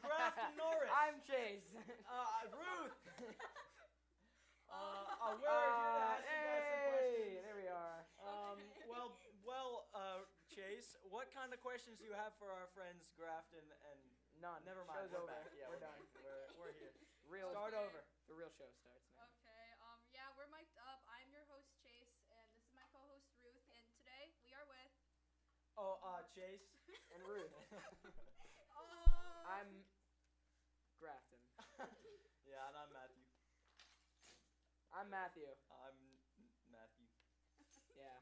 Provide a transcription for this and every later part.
Grafton Norris. I'm Chase. Ruth. We're here to ask you guys some questions. There we are. Chase, what kind of questions do you have for our friends Grafton and... None. Never mind. Show's over. Back. Yeah, we're done. We're here. Start Okay. over. The real show starts now. Okay, yeah, we're mic'd up. I'm your host, Chase, and this is my co-host, Ruth, and today we are with... Chase. And Ruth. I'm Grafton. Yeah, and I'm Matthew. I'm Matthew. I'm Matthew. Yeah.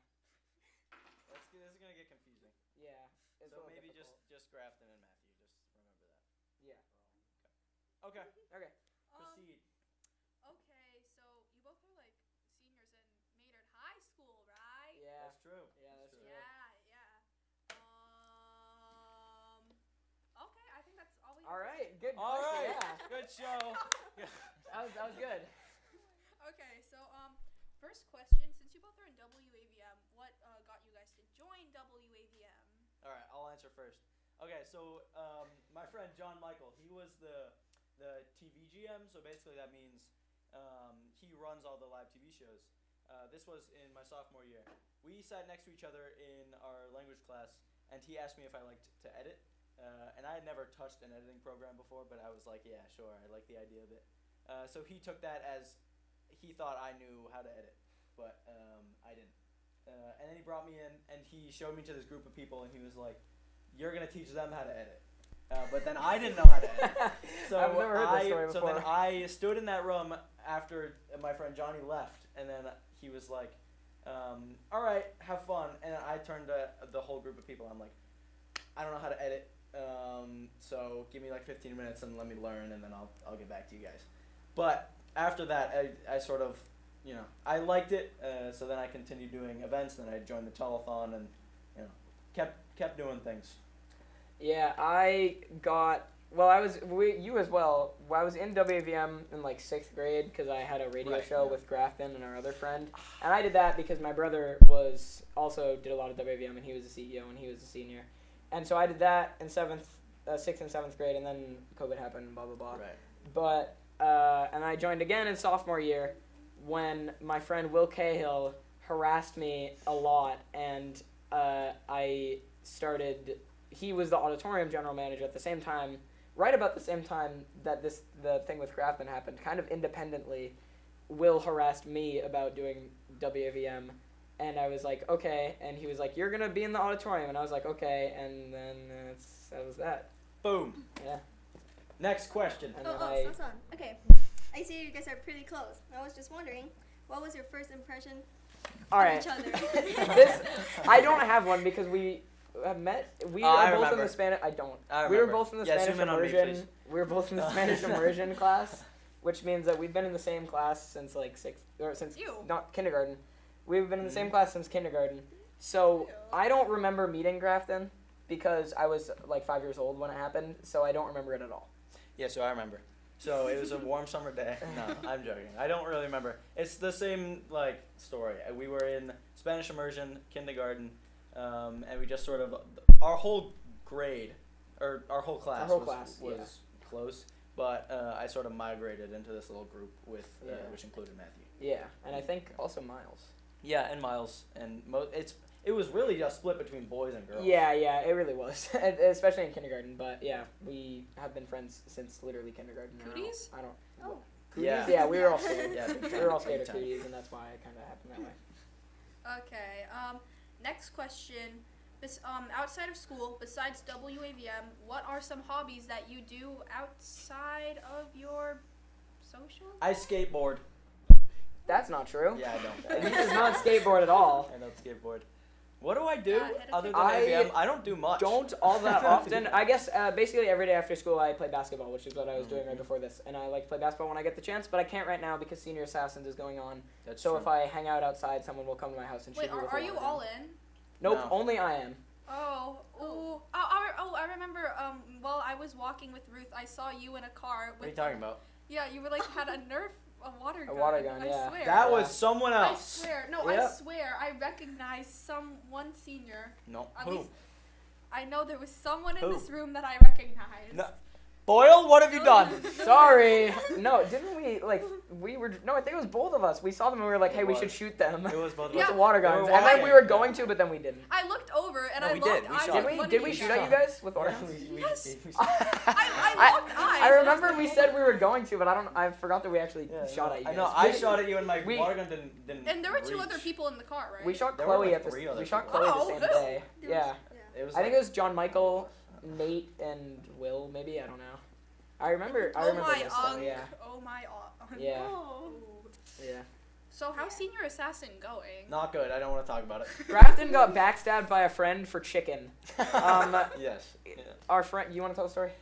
This is gonna get confusing. Yeah. It's So a little maybe difficult. just Grafton and Matthew. Just remember that. Yeah. Okay. Okay. Proceed. Okay, so you both are, like, seniors in Maynard High School, right? Yeah. That's true. Yeah, that's true. Yeah. Okay, I think that's all we have. All right. Good. All right. Yeah. Good show. That was good. Okay, so, first question, since you both are in WAVM, what got you guys to join WAVM? All right, I'll answer first. Okay, so my friend John Michael, he was the TV GM. So basically that means he runs all the live TV shows. This was in my sophomore year. We sat next to each other in our language class, and he asked me if I liked to edit. And I had never touched an editing program before, but I was like, yeah, sure, I like the idea of it. So he took that as he thought I knew how to edit, but I didn't. And then he brought me in, and he showed me to this group of people, and he was like, you're going to teach them how to edit. But then I didn't know how to edit. So I've never heard this story before. So then I stood in that room after my friend Johnny left, and then he was like, all right, have fun. And I turned to the whole group of people. I'm like, I don't know how to edit, so give me like 15 minutes and let me learn, and then I'll get back to you guys. But after that, I sort of, I liked it, so then I continued doing events, and then I joined the telethon, and, kept doing things. Yeah, you as well. I was in WVM in like 6th grade because I had a radio show with Grafton and our other friend. And I did that because my brother did a lot of WVM, and he was the CEO and he was a senior. And so I did that in 6th and 7th grade, and then COVID happened and blah, blah, blah. Right. But, and I joined again in sophomore year when my friend Will Cahill harassed me a lot, and he was the auditorium general manager at the same time, right about the same time that the thing with Grafton happened, kind of independently. Will harassed me about doing WAVM, and I was like, okay, and he was like, you're gonna be in the auditorium, and I was like, okay, and then that was that. Boom. Yeah. Next question. And Son. Okay, I see you guys are pretty close. I was just wondering, what was your first impression All of right. each other? I don't have one because we have met. We I are both in remember. the Spanish. I don't. I We were remember. both in the Yeah, Spanish zoom in on me, immersion. please. We were both in the Spanish immersion class, which means that we've been in the same class since like not kindergarten. We've been in the same class since kindergarten. So I don't remember meeting Grafton because I was like 5 years old when it happened. So I don't remember it at all. Yeah, so I remember. So it was a warm summer day. No, I'm joking. I don't really remember. It's the same story. We were in Spanish immersion, kindergarten, and we just sort of our whole grade or our whole class was close. But I sort of migrated into this little group with which included Matthew. Yeah, and I think also Miles. Yeah, and Miles, and it was really just split between boys and girls. Yeah, it really was, especially in kindergarten. But yeah, we have been friends since literally kindergarten. Cooties? I don't. Oh. Yeah. Yeah, we were all scared. Yeah, big We time, were all big scared of time. cooties, and that's why it kind of happened that way. Okay, next question. Outside of school, besides WAVM, what are some hobbies that you do outside of your social? I skateboard. That's not true. Yeah, I don't. He does not skateboard at all. I don't skateboard. What do I do Yeah, hit a other than I AVM? I don't do much. Don't all that often. I guess basically every day after school I play basketball, which is what I was doing right before this. And I like to play basketball when I get the chance, but I can't right now because Senior Assassins is going on. That's so true. if I hang out outside, someone will come to my house and shoot Wait, me with a are you water all gun. in? Nope, No. only I am. I remember. While I was walking with Ruth, I saw you in a car. What are you talking about? Yeah, you were had a water gun. A water gun, I yeah. swear. That Yeah. was someone I else. swear. No, Yep. I swear. I recognized one senior. No. At Who? least I know there was someone in Who? this room that I recognized. No. Boyle, what have you done? Sorry. No, didn't we, like, I think it was both of us. We saw them and we were like, hey, we should shoot them. It was both of With us. the water They were guns. And then we walking. were going to, but then we didn't. I looked over and No, I we locked did. We eyes shot. with Did we? one Did of we you shoot guys. at you guys with water? Yes. we I locked eyes. I remember we said we were going to, but I forgot that we actually shot at you I guys. know. I shot at you, and my we- water gun didn't. And there were two reach. other people in the car, right? We shot There were, Chloe like, at the three other we shot people. Chloe Oh, the same really? day. There Yeah. was- It was I think it was John Michael, Nate, and Will, maybe, I don't know. I remember Oh this my though, yeah. Oh my unk. Yeah. Oh. Yeah. So how's Senior Assassin going? Not good. I don't want to talk about it. Grafton got backstabbed by a friend for chicken. Yes. Yeah. Our friend, you want to tell the story?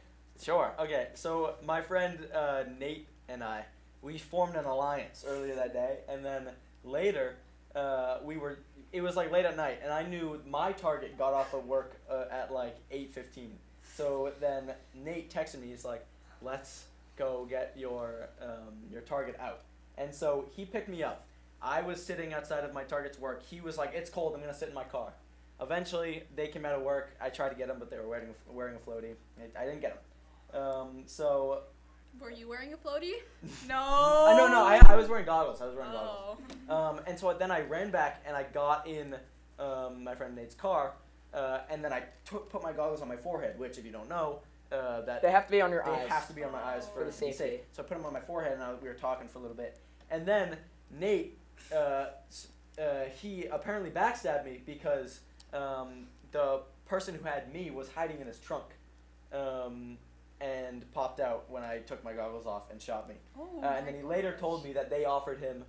Sure. Okay. So my friend Nate and I, we formed an alliance earlier that day, and then later it was like late at night, and I knew my target got off of work at like 8:15. So then Nate texted me. He's like, "Let's go get your target out." And so he picked me up. I was sitting outside of my target's work. He was like, "It's cold. I'm gonna sit in my car." Eventually, they came out of work. I tried to get them, but they were wearing a floaty. I didn't get them. So. Were you wearing a floaty? No. No. I was wearing goggles. Oh. And so then I ran back and I got in my friend Nate's car, and then I put my goggles on my forehead, which, if you don't know, that They have to be on your they eyes. have to be on my eyes For the to be safety. safe. So I put them on my forehead, and we were talking for a little bit. And then Nate, he apparently backstabbed me because the person who had me was hiding in his trunk. And popped out when I took my goggles off and shot me. Oh And then he later told me that they offered him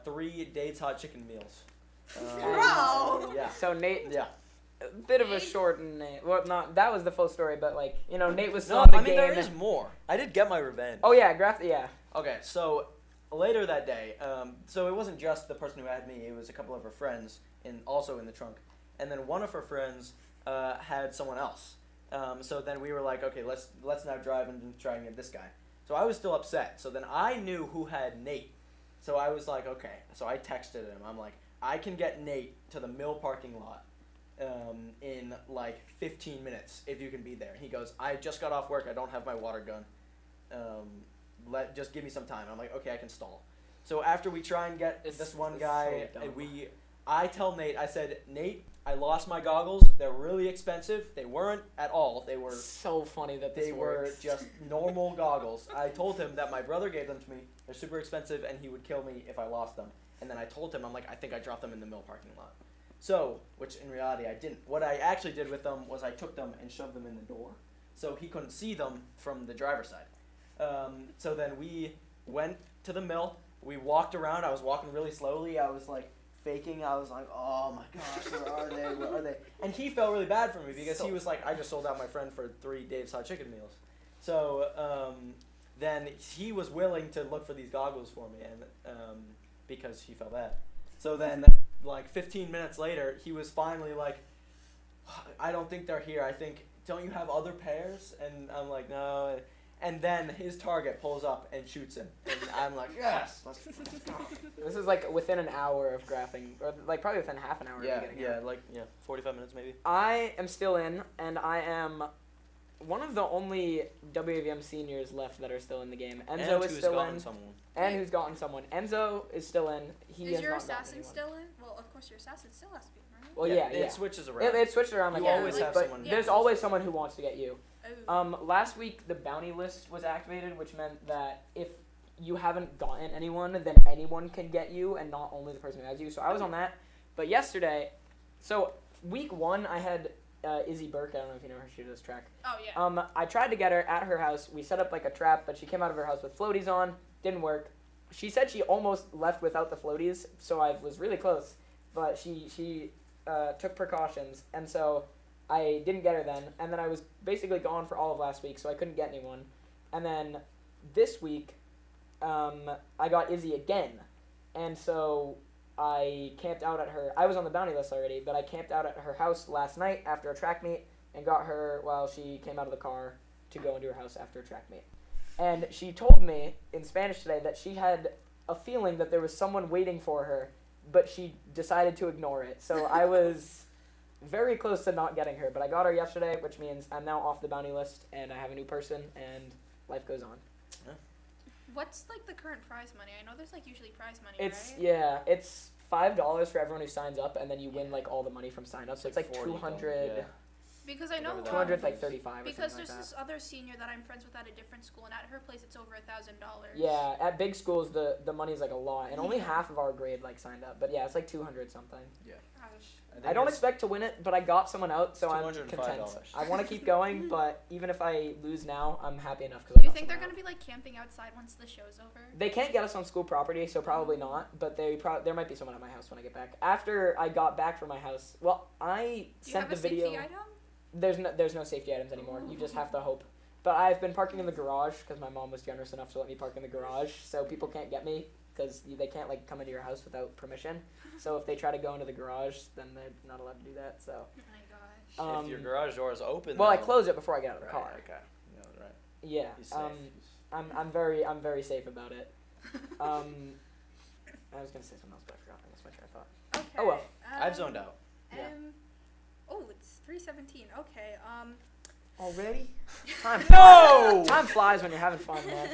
3 Dave's Hot Chicken meals. Wow. Yeah. So Nate, Yeah. a bit of a short name. Well, not that was the full story, but like Nate was still No, in the I mean game. there is more. I did get my revenge. Oh yeah, Grafton. Yeah. Okay, so later that day, so it wasn't just the person who had me. It was a couple of her friends also in the trunk, and then one of her friends had someone else. So then we were like, okay, let's now drive and try and get this guy. So I was still upset. So then I knew who had Nate. So I was like, okay. So I texted him. I'm like, I can get Nate to the mill parking lot in like 15 minutes if you can be there. He goes, I just got off work. I don't have my water gun. Just give me some time. I'm like, okay, I can stall. So after we try and get this one guy, so dumb. I tell Nate, I said, Nate, I lost my goggles. They're really expensive. They weren't at all. They were So funny that this they were works. just normal goggles. I told him that my brother gave them to me. They're super expensive, and he would kill me if I lost them. And then I told him, I'm like, I think I dropped them in the mill parking lot. So, which in reality I didn't. What I actually did with them was I took them and shoved them in the door, so he couldn't see them from the driver's side. So then we went to the mill. We walked around. I was walking really slowly. I was like faking. I was like, oh my gosh, where are they? Where are they? And he felt really bad for me because he was like, I just sold out my friend for 3 Dave's Hot Chicken meals. So then he was willing to look for these goggles for me, and because he felt bad. So then, like 15 minutes later, he was finally like, I don't think they're here. I think, don't you have other pairs? And I'm like, no. And then his target pulls up and shoots him. And I'm like, yes, let's go. This is like within an hour of graphing, or like probably within half an hour. of getting out. 45 minutes maybe. I am still in, and I am one of the only WAVM seniors left that are still in the game. Enzo and is who's still gotten in, someone. and who's gotten someone. Enzo is still in. He Is has your not gotten assassin anyone. still in? Well, of course your assassin still has to be in, right? Well, yeah. It switches around. It switched around like You Yeah, always like- have but someone. there's Yeah. always someone who wants to get you. Oh. Last week the bounty list was activated, which meant that if you haven't gotten anyone, then anyone can get you, and not only the person who has you. So I was on that. But yesterday, so week 1, I had Izzy Burke. I don't know if you know her. She does track. Oh yeah. I tried to get her at her house. We set up like a trap, but she came out of her house with floaties on. Didn't work. She said she almost left without the floaties, so I was really close. But she took precautions, and so I didn't get her then. And then I was basically gone for all of last week, so I couldn't get anyone. And then this week, I got Izzy again, and so I camped out at her. I was on the bounty list already, but I camped out at her house last night after a track meet and got her while she came out of the car to go into her house after a track meet. And she told me in Spanish today that she had a feeling that there was someone waiting for her, but she decided to ignore it. So I was very close to not getting her, but I got her yesterday, which means I'm now off the bounty list and I have a new person and life goes on. What's like the current prize money? I know there's like usually prize money, It's right? it's $5 for everyone who signs up, and then you win like all the money from sign up. So it's like 40, 200. yeah. Because I know 200 like 35 or because something there's like this other senior that I'm friends with at a different school, and at her place it's over $1,000. Yeah, at big schools the money's like a lot, and only half of our grade like signed up. But yeah, it's like 200 something. Gosh. I don't expect to win it, but I got someone out, so I'm $205. content. I want to keep going, but even if I lose now, I'm happy enough. Do you think they're gonna be like camping outside once the show's over? They can't get us on school property, so probably not. But there might be someone at my house when I get back. After I got back from my house, well, I Do you sent have the a video. safety item? There's no safety items anymore. You just have to hope. But I've been parking in the garage because my mom was generous enough to let me park in the garage, so people can't get me because they can't like come into your house without permission. So if they try to go into the garage, then they're not allowed to do that. So. Oh my gosh. If your garage door is open. Well, I though- close it before I get out of the Right, car. Okay. No, right. Yeah. He's safe. I'm very safe about it. I was gonna say something else, but I forgot. I lost my train of thought. Okay. Oh, well. I've zoned out. Yeah. Oh, it's 3:17. Okay. Already? Time flies. No! Time flies when you're having fun, man.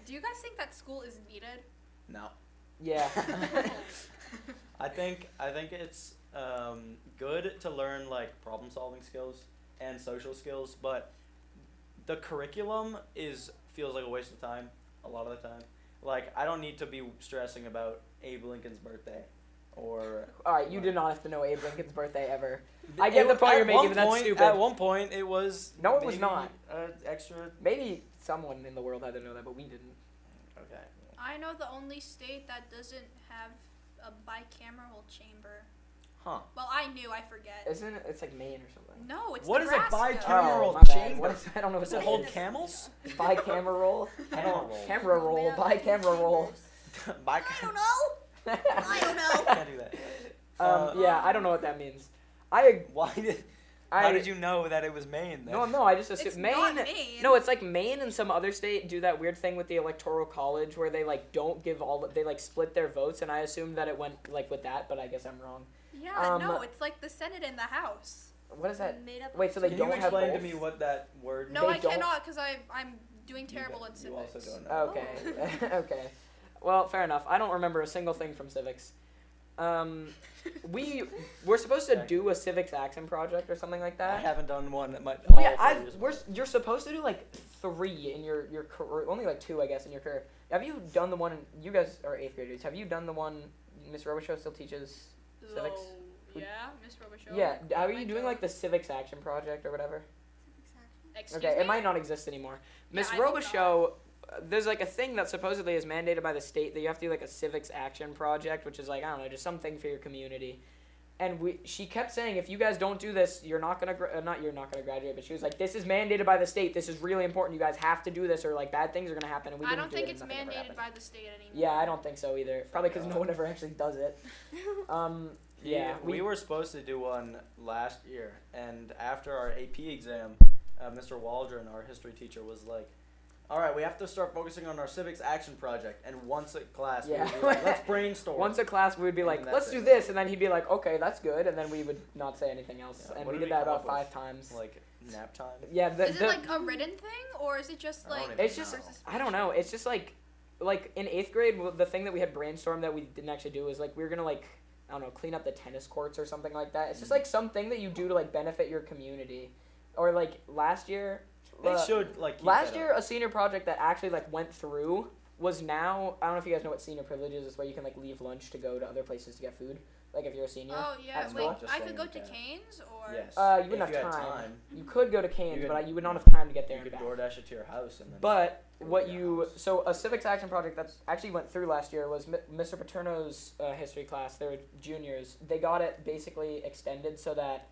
Do you guys think that school is needed? No. Yeah. I think it's good to learn like problem solving skills and social skills, but the curriculum feels like a waste of time a lot of the time. Like I don't need to be stressing about Abe Lincoln's birthday or. All right, you did not have to know Abe Lincoln's birthday ever. I get the point you're making, but that's stupid. At one point, it was. No, it was maybe, not. Extra. Maybe someone in the world had to know that, but we didn't. Okay. I know the only state that doesn't have a bicameral chamber. Huh. Well, I knew. I forget. Isn't it? It's like Maine or something. No, it's What is a Nebraska. bicameral my bad. chamber? What is, I don't know Does what it that hold is. camels? Bicameral. I Camera don't. roll. Camera roll. Bicameral roll. I don't know. I don't know. Can't do that. Yeah, I don't know what that means. How How did you know that it was Maine then? No, I just assumed It's Maine. not Maine. No, it's like Maine and some other state do that weird thing with the electoral college where they like don't give they like split their votes, and I assumed that it went like with that, but I guess I'm wrong. Yeah, no, it's like the Senate and the House. What is that? Made up Wait, so they Can don't you have explain both? to me what that word No, They I don't- cannot because I'm doing terrible in You also civics. don't know. Okay. Okay. Well, fair enough. I don't remember a single thing from civics. We're supposed to do a civics action project or something like I that. haven't done one at my. Well, yeah, all 4 years of my life. you're supposed to do like 3 in your career, only like 2, I guess, in your career. Have you done the one? You guys are 8th graders. Have you done the one? Miss Robichaud still teaches civics. Yeah, Miss Robichaud. Yeah. Are you Might doing go. like the civics action project or whatever? Excuse Okay, me? it might not exist anymore. Yeah, Miss I think Robichaud, there's like a thing that supposedly is mandated by the state that you have to do like a civics action project, which is like, I don't know, just something for your community. And she kept saying, if you guys don't do this, you're not gonna you're not gonna graduate. But she was like, this is mandated by the state. This is really important. You guys have to do this, or like bad things are gonna happen. And we I didn't don't do think it, it's and nothing ever mandated happened. by the state anymore. Yeah, I don't think so either. Probably because no God. one ever actually does it. Yeah, we were supposed to do one last year, and after our AP exam, Mr. Waldron, our history teacher, was like, all right, we have to start focusing on our civics action project. And once a class, Yeah. we would be like, let's brainstorm. Once a class, we would be And like, then let's that's do it. this, and then he'd be like, okay, that's good, and then we would not say anything else. Yeah, And what we did did we that come about up with? 5 times. Like nap time. Yeah, Is it like a written thing, or is it just I don't like? even it's just know. I don't know. It's just like in 8th grade, the thing that we had brainstormed that we didn't actually do was like we were gonna like I don't know, clean up the tennis courts or something like that. It's just like something that you do to like benefit your community. Or like last year, They should like. Keep last that year up. a senior project that actually like went through was now I don't know if you guys know what senior privilege is. It's where you can like leave lunch to go to other places to get food. Like if you're a senior. Oh yeah, at wait. school. Just I could saying go you to can. Canes or. Yes. You wouldn't If have you had time. You could go to Canes, You but could- you would not have time to get there You and could back. DoorDash it to your house and then. But go to what your house. so a civics action project that actually went through last year was Mr. Paterno's history class. They were juniors. They got it basically extended so that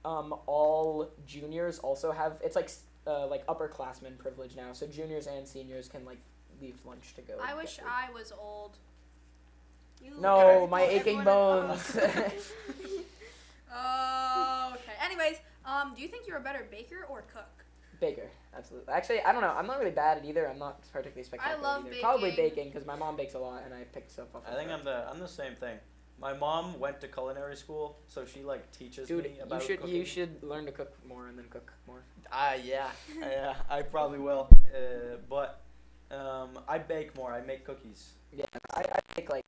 all juniors also have it's like upperclassmen privilege now. So juniors and seniors can like leave lunch to go. I get wish food. I was old. No, my aching Everyone- bones. Oh, okay. Anyways, do you think you're a better baker or cook? Baker, absolutely. Actually, I don't know. I'm not really bad at either. I'm not particularly spectacular love either. Probably baking. baking because my mom bakes a lot and I pick stuff up. I think I'm the same thing. My mom went to culinary school, so she like teaches Dude, me about cooking. you should learn to cook more and then cook more. Yeah, I probably will. But I bake more. I make cookies. Yeah, I make like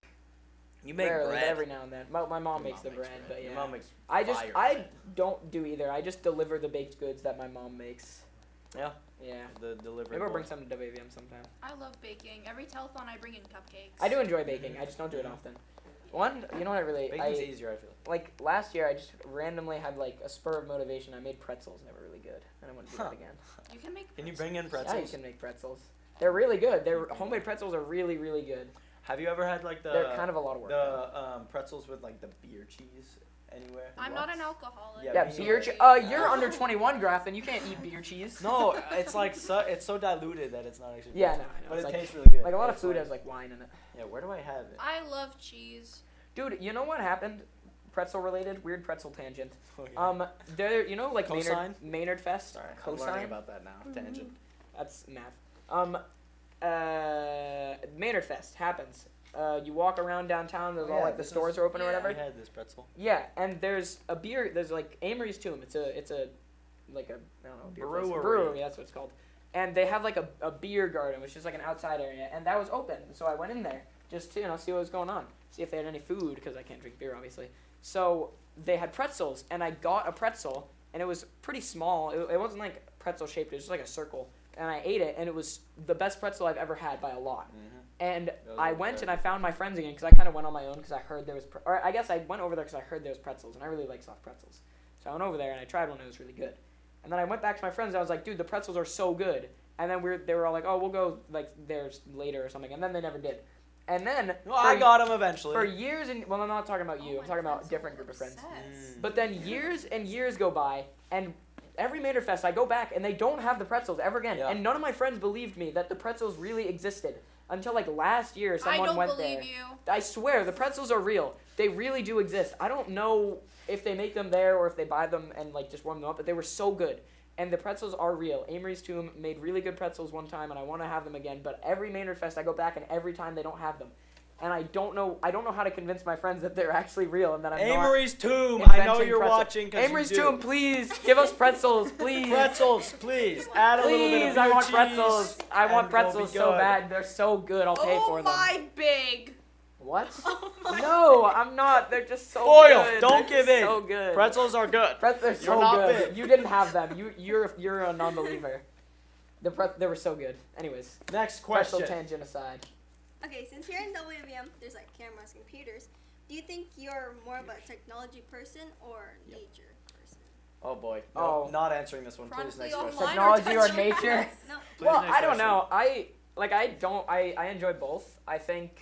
You make rarely, bread. but every now and then. My mom Your makes the bread, but yeah. Your mom makes I bread. don't do either. I just deliver the baked goods that my mom makes. Yeah. Yeah. The delivery. Maybe I'll boy. bring some to WVM sometime. I love baking. Every telethon I bring in cupcakes. I do enjoy baking. I just don't do it often. You know what I really Baking's easier, I feel. like last year I just randomly had like a spur of motivation. I made pretzels and they were really good. And I want to do that again. You can make. Can you bring in Yeah, pretzels? you can make pretzels. They're really good. Homemade pretzels are really, really good. Have you ever had like They're kind of a lot of work. the pretzels with like the beer cheese anywhere? I'm not an alcoholic. Yeah, Yeah, me beer neither. cheese. You're under 21, Grafton. You can't eat beer cheese. No, it's like it's so diluted that it's not actually. Yeah, beer no, cheese. I know. But It's it like- tastes really good. Like a lot of It's food has like wine in it. Yeah, where do I have it? I love cheese. Dude, you know what happened? Pretzel related, weird pretzel tangent. Okay. There, you know, like Cosine? Maynard Fest. Sorry, I'm learning Cosine. about that now. Tangent. That's math. Maynard Fest happens. You walk around downtown. There's all like the this stores is- are open or yeah. whatever. We had this pretzel. Yeah, and there's a beer. There's like Amory's Tomb. It's a like a I don't know beer place. Brewery. Brewery. That's what it's called. And they have like a beer garden, which is like an outside area, and that was open. So I went in there just to see what was going on, see if they had any food because I can't drink beer obviously. So they had pretzels, and I got a pretzel, and it was pretty small. It wasn't like pretzel shaped. It was just like a circle, and I ate it, and it was the best pretzel I've ever had by a lot. Mm-hmm. And Those I are went and very I found my friends again because I kind of went on my own because I heard there was, or I guess I went over there because I heard there was pretzels, and I really like soft pretzels. So I went over there and I tried one, and it was really good. And then I went back to my friends, and I was like, dude, the pretzels are so good. And then they were all like, oh, we'll go like there later or something, and then they never did. And then Well, I got them eventually. for years and I'm not talking about you. Oh, I'm my talking about friends a different are group of friends. obsessed. But then years and years go by, and every Maynard Fest I go back, and they don't have the pretzels ever again. Yeah. And none of my friends believed me that the pretzels really existed until like last year. I Someone don't went believe there. you. I swear, the pretzels are real. They really do exist. I don't know if they make them there or if they buy them and like just warm them up, but they were so good. And the pretzels are real. Amory's Tomb made really good pretzels one time, and I want to have them again. But every Maynard Fest I go back, and every time they don't have them. And I don't know how to convince my friends that they're actually real and that I'm Amory's Tomb. I know inventing you're pretzel. watching. 'Cause Amory's you do. Tomb, please give us pretzels, please. Pretzels, please. Add a little bit Please, of I blue want cheese, pretzels. I and want we'll be pretzels so good. bad. They're so good. I'll pay for Oh them. my big. What? Oh my No, I'm not. They're just so Boyle, good. don't They're give in. So good. Pretzels are good. They're so You're not good. big. You didn't have them. You're a non-believer. They were so good. Anyways, Next pretzel question. tangent aside. Okay, since here in WVM, there's like cameras, computers. Do you think you're more of a technology person or Yep. nature person? Oh boy. Oh. No, not answering this one. Please, Chronically next question. online Technology or touch nature? grass? No. Please, Well, next I don't question. know. I enjoy both. I think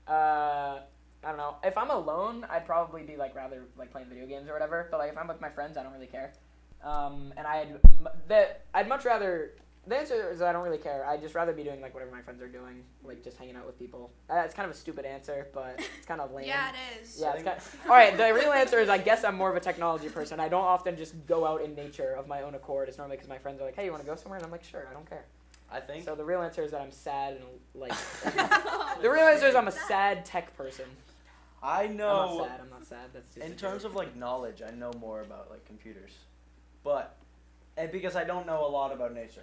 I don't know. If I'm alone, I'd probably be like rather like playing video games or whatever. But like if I'm with my friends, I don't really care. And I'd much rather. The answer is I don't really care. I'd just rather be doing like whatever my friends are doing, like just hanging out with people. It's kind of a stupid answer, but it's kind of lame. Yeah, it is. Yeah, it's kind all right, the real answer is I guess I'm more of a technology person. I don't often just go out in nature of my own accord. It's normally because my friends are like, hey, you want to go somewhere? And I'm like, sure, I don't care. I think. So the real answer is that I'm sad and like. The real answer is I'm a sad tech person. I know. I'm not sad. That's just In a terms joke. of like knowledge, I know more about like computers, and because I don't know a lot about nature,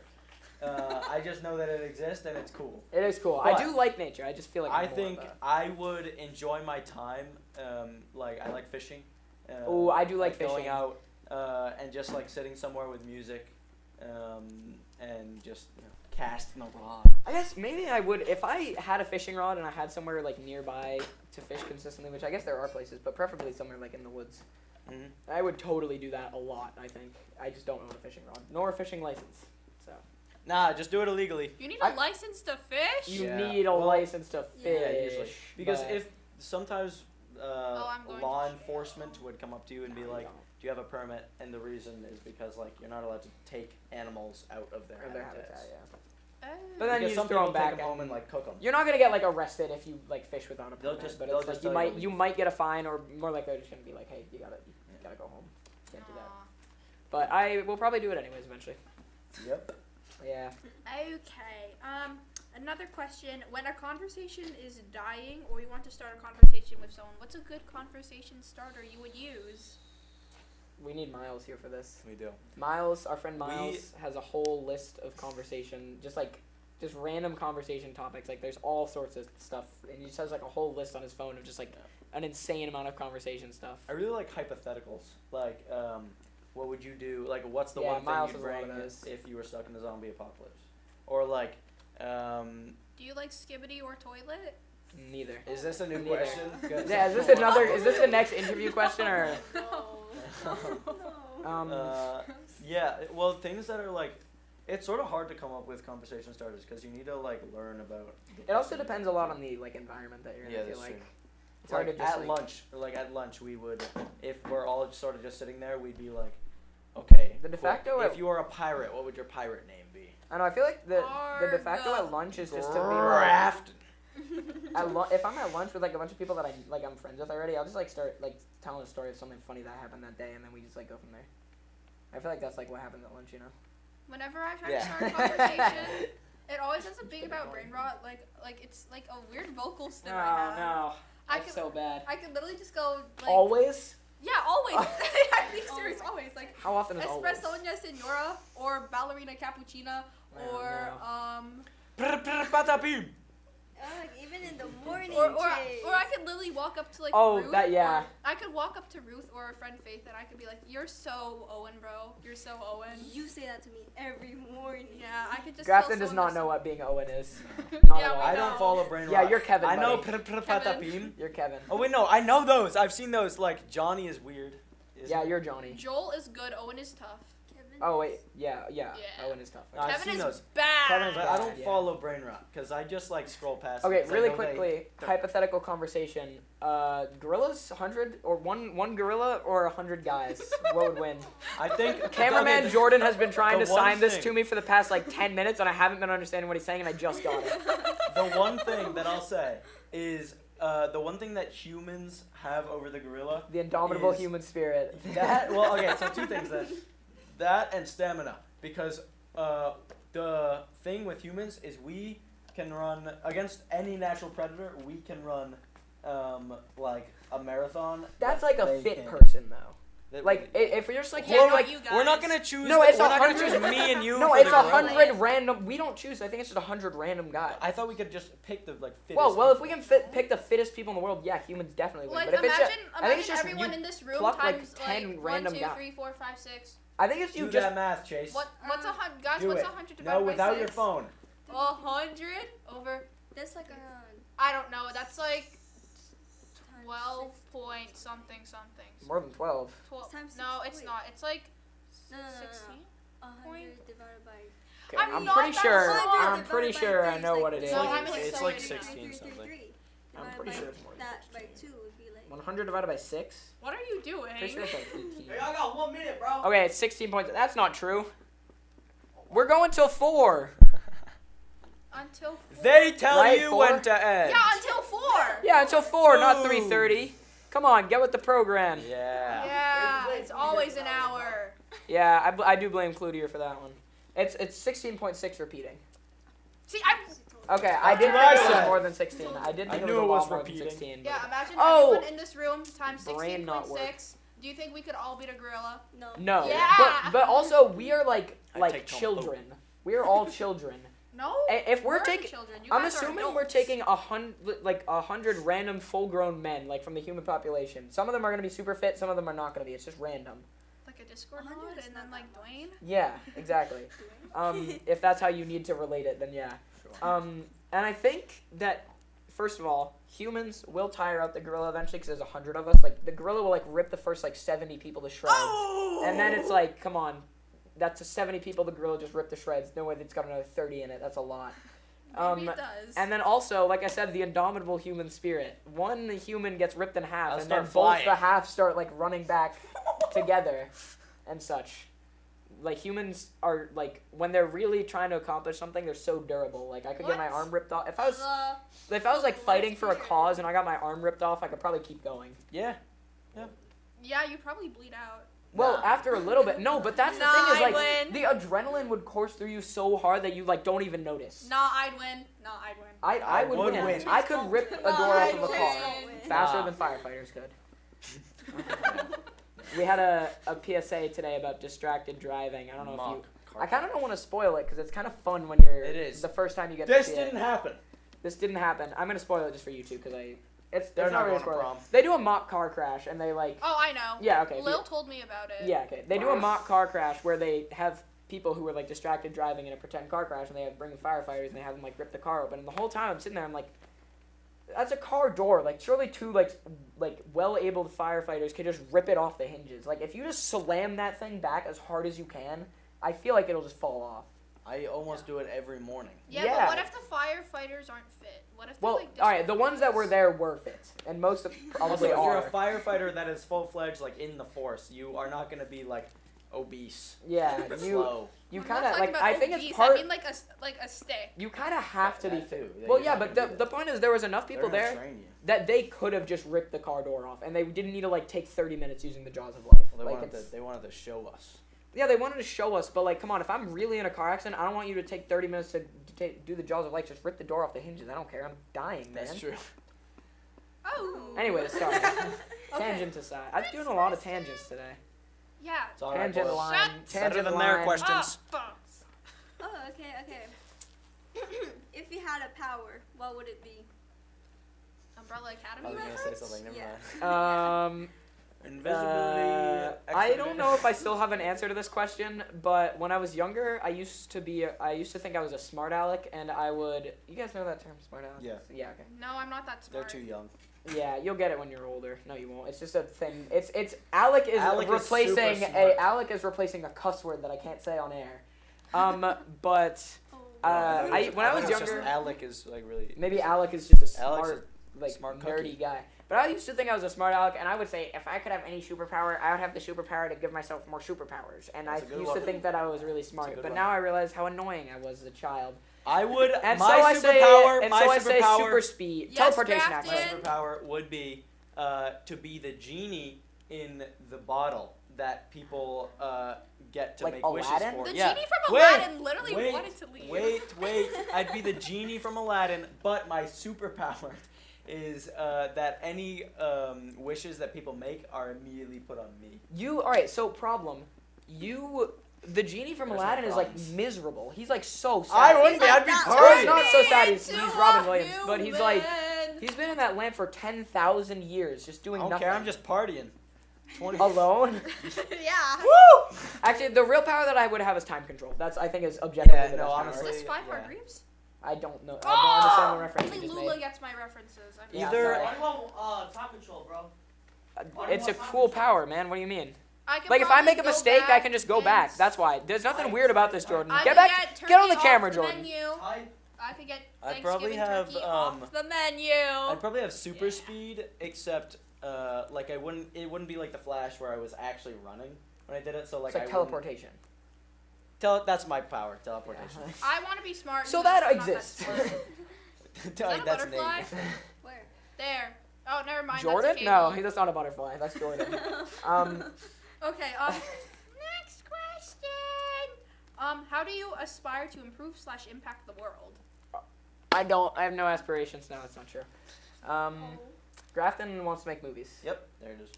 I just know that it exists and it's cool. It is cool. But I do like nature. I just feel like I I'm more think of a- I would enjoy my time. Like I like fishing. Ooh, I do like going fishing. out and just like sitting somewhere with music, and just casting a rod. I guess maybe I would if I had a fishing rod and I had somewhere like nearby to fish consistently, which I guess there are places, but preferably somewhere like in the woods. Mm-hmm. I would totally do that a lot. I think I just don't own a fishing rod nor a fishing license. So Nah, just do it illegally. You need a license to fish? you Yeah. need a Well, license to fish. yeah, usually. Because but- if sometimes I'm going law to jail. enforcement would come up to you and be like, "Do you have a permit?" And the reason is because like you're not allowed to take animals out of their Or their habitats. habitat, yeah. Oh. But then Because you some just throw people them back take them home and and like cook them. you're not gonna get like arrested if you like fish without a They'll permit, just- but they'll it's like just you tell you might to you leave. might get a fine, or more likely they're just gonna be like, hey, you gotta go home. Can't do that. Aw. But I will probably do it anyways eventually. Yep. Yeah. Okay. Another question: when a conversation is dying, or you want to start a conversation with someone, what's a good conversation starter you would use? We need Miles here for this. We do. Miles, our friend Miles, has a whole list of conversation, just random conversation topics. Like, there's all sorts of stuff, and he just has like a whole list on his phone of just like an insane amount of conversation stuff. I really like hypotheticals. Like, what would you do? Like, what's the Yeah, one Miles thing you'd has a lot bring of those. if you were stuck in the zombie apocalypse? Or like, Do you like skibbity or toilet? Neither. is this a new Neither. question? Yeah, is this another? Is this the next interview question or? No. Yeah. Well, things that are like, it's sort of hard to come up with conversation starters because you need to like learn about. It also depends a lot on the like environment that you're in. Yeah, I feel that's like. true. It's hard Like to just, at like- lunch, at lunch, we would, if we're all sort of just sitting there, we'd be like, okay. The de cool. facto If at- you were a pirate, what would your pirate name be? I don't know. I feel like the de facto Arg. at lunch is just to be like. Grafton. If I'm at lunch with like a bunch of people that I'm friends with already, I'll just like start like telling a story of something funny that happened that day, and then we just like go from there. I feel like that's like what happens at lunch, you know. Whenever I try Yeah. to start a conversation, it always ends up being about brain rot. Like it's like a weird vocal stim I have. no, I that's could, so bad. I could literally just go like. Always? Yeah, always. I'm being Oh serious, my always. Like How often is always? espressonia signora or ballerina cappuccina Oh, or Patapim. Like even in the morning. or Chase. I could literally walk up to like Oh, Ruth. that- yeah. Or I could walk up to Ruth or a friend Faith and I could be like, "You're so Owen, bro. You're so Owen." You say that to me every morning. Yeah, I could just. Grafton tell does not someone know to- what being Owen is. Yeah, Not at all. we I know. don't follow brain rot. Yeah, you're Kevin. I know buddy. patapim. You're Kevin. Oh wait, no, I know those. I've seen those. Like Johnny is weird. Yeah, you're Johnny. Joel is good. Owen is tough. Kevin. Oh wait, yeah. Yeah. Owen is tough. No, I've Kevin seen is those. bad. Kevin is But bad. I don't yeah. follow brain rot because I just like scroll past. Okay, it 'cause I really know they- quickly, hypothetical conversation. Gorillas, 100 or one gorilla or 100 guys? What would win? I think Cameraman okay, Jordan has been trying the to one sign this thing- to me for the past like 10 minutes, and I haven't been understanding what he's saying, and I just got it. The one thing that I'll say is the one thing that humans have over the gorilla. The indomitable Is- human spirit. That well, okay, so two things then. That and stamina, because the thing with humans is we can run against any natural predator. We can run like a marathon. That's like a They fit can't. person though. That- Like if you're just like Yeah, yeah, not like you we're not guys. gonna choose. No, it's we're not gonna 100 choose me and you. no, for it's the gorilla. 100 random. We don't choose. I think it's just 100 random guys. I thought we could just pick the like. Fittest Well, if people. we can pick the fittest people in the world, yeah, humans definitely win. Like but if it's imagine, just, I think it's imagine just everyone you in this room pluck, like, times 10 1, random 2, guys. 3, 4, 5, 6. I think it's you do just. that math, Chase. What's a hundred, guys? Do What's it. 100 divided No, by without 6? your phone. 100 over. That's like I don't know. That's like 12 point something something. More than 12. 12. Times No, six, it's wait. not. It's like no, no, no, no, 16. no. 100 divided by. Okay, I'm I'm not pretty that sure. smart. I'm pretty sure I know what it is. No, I'm like It's so like ready now. 16 something. I'm Divided pretty by sure it's more than that by 2 would be like. 100 divided by 6. What are you doing? Pretty sure it's like 18. I got 1 minute, bro. Okay, it's 16 points. That's not true. We're going till 4. Until 4. They tell Right, you 4? when to end. Yeah, until 4. Yeah, until 4, not Ooh. 3:30. Come on, get with the program. Yeah. Yeah, it's always an hour. Yeah, I do blame Cloutier for that one. It's 16.6 repeating. See, I'm. Okay, I did what I think it was said. more than 16. I did I think it knew was a it lot was more repeating. than 16. Yeah, imagine Oh! everyone in this room times Brain not work. 16.6. Do you think we could all beat a gorilla? No. No, Yeah. but also we are I like take Tom children. We are all children. No. If we're the taking, children. You I'm guys are assuming we're adults. taking 100 random full-grown men like from the human population. Some of them are gonna be super fit, some of them are not gonna be. It's just random. like a Discord 100 mod, is and then not like that Dwayne. Yeah, exactly. If that's how you need to relate it, then yeah. And I think that first of all, humans will tire out the gorilla eventually because there's 100 of us. Like the gorilla will like rip the first like 70 people to shreds, and then it's like, come on, that's 70 people the gorilla just ripped to shreds. No way, it's got another 30 in it. That's a lot. Maybe it does. And then also, like I said, the indomitable human spirit. One human gets ripped in half, I'll and then start both flying. the halves start like running back together, and such. Like humans are like when they're really trying to accomplish something, they're so durable. Like I could get my What? arm ripped off if I was like fighting for a cause and I got my arm ripped off, I could probably keep going. Yeah. Yeah, you probably bleed out. Well, Nah. after a little bit, no. But that's the Nah, thing is I'd like win. the adrenaline would course through you so hard that you like don't even notice. Nah, I'd win. I would win. win. I could rip a door off of a car win. faster Nah. than firefighters could. We had a PSA today about distracted driving. I don't know if you. I kind of don't want to spoil it because it's kind of fun when you're. It is. The first time you get. This to see didn't it. happen. This didn't happen. I'm gonna spoil it just for you two because it's They're not not really a going to spoiler. prom. They do a mock car crash and they like. Oh, I know. Yeah. Okay. Lil told me about it. Yeah. Okay. They do a mock car crash where they have people who are like distracted driving in a pretend car crash and they bring the firefighters and they have them like rip the car open and the whole time I'm sitting there I'm like. That's a car door. Like surely two like well-abled firefighters could just rip it off the hinges. Like if you just slam that thing back as hard as you can, I feel like it'll just fall off. I almost do it every morning. Yeah, Yeah. but what if the firefighters aren't fit? What if Well, they're like all right, the ones that were there were fit, and most of Also, probably if you're are. a firefighter that is full-fledged, like in the force, you are not going to be like obese. Yeah, and you slow. you I'm kind not of talking like about I think obese, it's part. I mean like a stick. You kind of have to be That fit. too. Well, You're yeah, not but gonna the do that. point is there was enough people They're gonna there train you. that they could have just ripped the car door off, and they didn't need to like take 30 minutes using the jaws of life. Well, Like, they wanted to show us. yeah, they wanted to show us, but like, come on, if I'm really in a car accident, I don't want you to take 30 minutes to do the jaws of life. Just rip the door off the hinges. I don't care. I'm dying, man. That's true. Oh. Anyway, sorry. Okay. Tangent aside, I'm doing a lot of tangents today. Yeah. It's all right, Tangent boys. line. Shut- Tangent Better than line. their questions. fuck. Oh, okay. If you had a power, what would it be? Umbrella I Academy was gonna say reference? something. Never Yeah. mind. Invisibility. I don't know if I still have an answer to this question, but when I was younger, I used to think I was a smart aleck, and I would. You guys know that term, smart aleck? Yeah. Yeah. Okay. No, I'm not that They're smart. too young. Yeah, you'll get it when you're older. No, you won't. It's just a thing. It's Alec is Alec is replacing super smart. Alec is replacing a cuss word that I can't say on air. But Oh. when I was think it's just younger, Alec is like really. maybe Alec is just a Alec's smart, like smart nerdy cookie. guy. But I used to think I was a smart Alec, and I would say if I could have any superpower, I would have the superpower to give myself more superpowers. And That's I a good used to one. think that I was really smart, good but one. now I realize how annoying I was as a child. I would. And my so I superpower. say, my and so I say superpower. super speed, Yes, teleportation. Grafton. My Actually, superpower would be to be the genie in the bottle that people get to Like make Aladdin? wishes for. The yeah. genie from Wait, Aladdin literally wait, wanted to leave. Wait. I'd be the genie from Aladdin, but my superpower is that any wishes that people make are immediately put on me. all right? So problem, the genie from There's no Aladdin is like problems. miserable. He's like so sad. I wouldn't be. like I'd be that. Well, partying. he's not so sad. He's Into Robin a Williams, but he's like human. he's been in that lamp for 10,000 years, just I doing don't nothing. care. I'm just partying. 20 alone. Yeah. Woo! Actually, the real power that I would have is time control. That's I think is objectively Yeah, the no, best power. Is honestly, this 5 Hard yeah. Reaps? I don't know. I don't understand the reference Only you just Lula made. gets my references. I Yeah, Either- sorry. Why do you want time control, bro? It's a cool power, man. What do you mean? I could Like if I probably make a go mistake, I back can just go and back. That's why. There's nothing weird about this, Jordan. I Get could back. Get Get on the turkey camera, off Jordan. Menu. I I could get I'd Thanksgiving probably have, turkey off the menu. I'd probably have super Yeah. speed, except like it wouldn't be like the Flash where I was actually running when I did it. So like It's like I teleportation. That's my power, teleportation. I want to be smart. So because that I'm not exists. smart. Tell that you a that's butterfly? Nate. Where? There. Oh, never mind. Jordan? That's a No, cable. that's not a butterfly. That's Jordan. Okay. Next question. How do you aspire to improve / impact the world? I have no aspirations. No, that's not true. Grafton wants to make movies. Yep, there it is.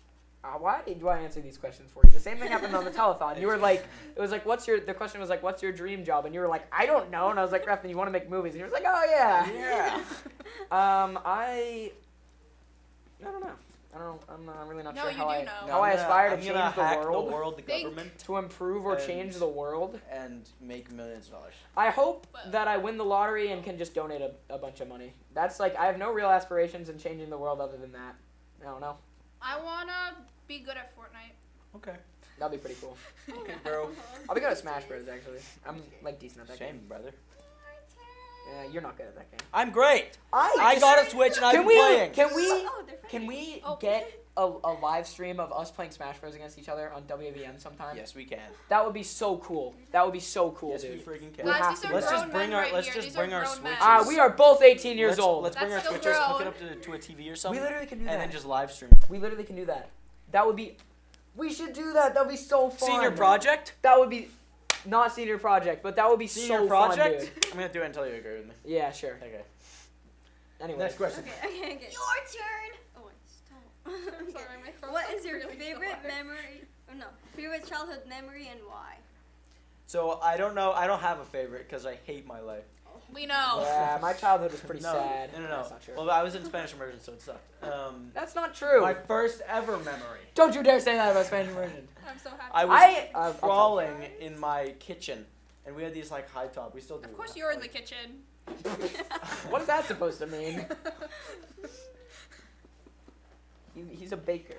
Why do I answer these questions for you? The same thing happened on the telethon. You were like, the question was like, what's your dream job? And you were like, I don't know. And I was like, Grafton, you want to make movies? And he was like, oh yeah. Yeah. I don't know. I'm really not No, sure you how do I know. how I aspire to I'm change gonna the hack world, the world, the Think. government, to improve or And- change the world. and make millions of dollars. I hope Well- that I win the lottery and can just donate a bunch of money. That's like I have no real aspirations in changing the world other than that. I don't know. I wanna be good at Fortnite. Okay. That'd be pretty cool. Okay, bro. I'll be good at Smash Bros. Actually. I'm like decent at that Shame, game. brother. Yeah, you're not good at that game. I'm great. I I got a Switch and I've Can been we? playing. Can we? Oh, they're Can we Oh. get a live stream of us playing Smash Bros. Against each other on WVM sometime? Yes, we can. That would be so cool. That would be so cool, Yes, we dude. freaking can. We have Guys, these to are do Let's that. just grown bring men our- right let's here. just These bring are our grown men. Switches. We are both 18 years let's, old. Let's bring our That's still Switches, hook it grown. up to a TV or We something, literally can do and that. then just live stream. We literally can do that. That would be We should do that. That'd be so fun. Senior project? That would be not senior project, but that would be Senior so project? fun, dude. I'm gonna do it until you agree with me. Yeah, sure. Okay. Anyway. Next question. Okay. Your turn. Oh, wait, stop. I'm sorry, my throat's What is your really favorite sore. memory? Oh no, favorite childhood memory and why? So I don't know. I don't have a favorite because I hate my life. We know. Yeah, my childhood was pretty no, sad. No. That's not true. Well, I was in Spanish immersion, so it sucked. That's not true. My first ever memory. Don't you dare say that about Spanish immersion. I'm so happy. I was I'll tell crawling in my kitchen, and we had these like high top. We still do. Of course you're in the kitchen. What is that supposed to mean? He's a baker.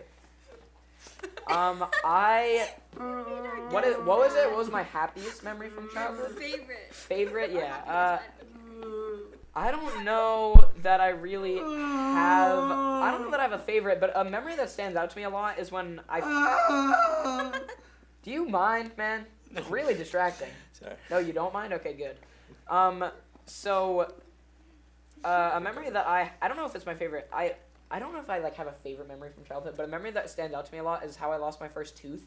What was it? What was my happiest memory from childhood? Favorite, yeah. I don't know that I really have. I don't know that I have a favorite, but a memory that stands out to me a lot is when I. Do you mind, man? It's really distracting. Sorry. No, you don't mind? Okay, good. A memory that I don't know if it's my favorite. I don't know if I like have a favorite memory from childhood, but a memory that stands out to me a lot is how I lost my first tooth.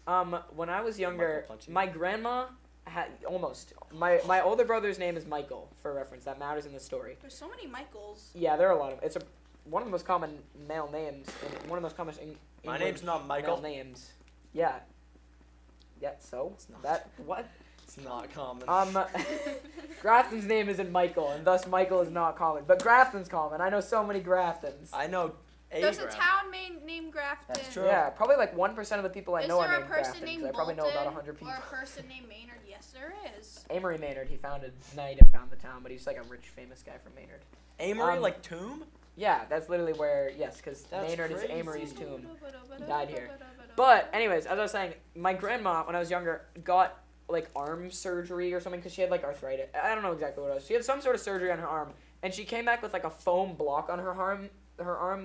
When I was younger, my grandma had almost. My older brother's name is Michael, for reference. That matters in the story. There's so many Michaels. Yeah, there are a lot of. It's one of the most common male names. One of the most common. My name's not Michael. Male names. Yeah. Yeah. So It's not. that what? It's not common. Grafton's name isn't Michael, and thus Michael is not common. But Grafton's common. I know so many Graftons. I know. There's a Grafton. town named Grafton. That's true. Yeah, probably like 1% of the people I Is know there are a named person Grafton. 'Cause named I probably know Bolton about 100 people. or a person named Maynard? Yes, there is. Amory Maynard, he founded the town, but he's like a rich, famous guy from Maynard. Amory, like tomb? Yeah, that's literally where, yes, because That's Maynard crazy. is Amory's tomb. He died here. But, anyways, as I was saying, my grandma, when I was younger, got like arm surgery or something because she had like arthritis. I don't know exactly what it was. She had some sort of surgery on her arm, and she came back with like a foam block on her arm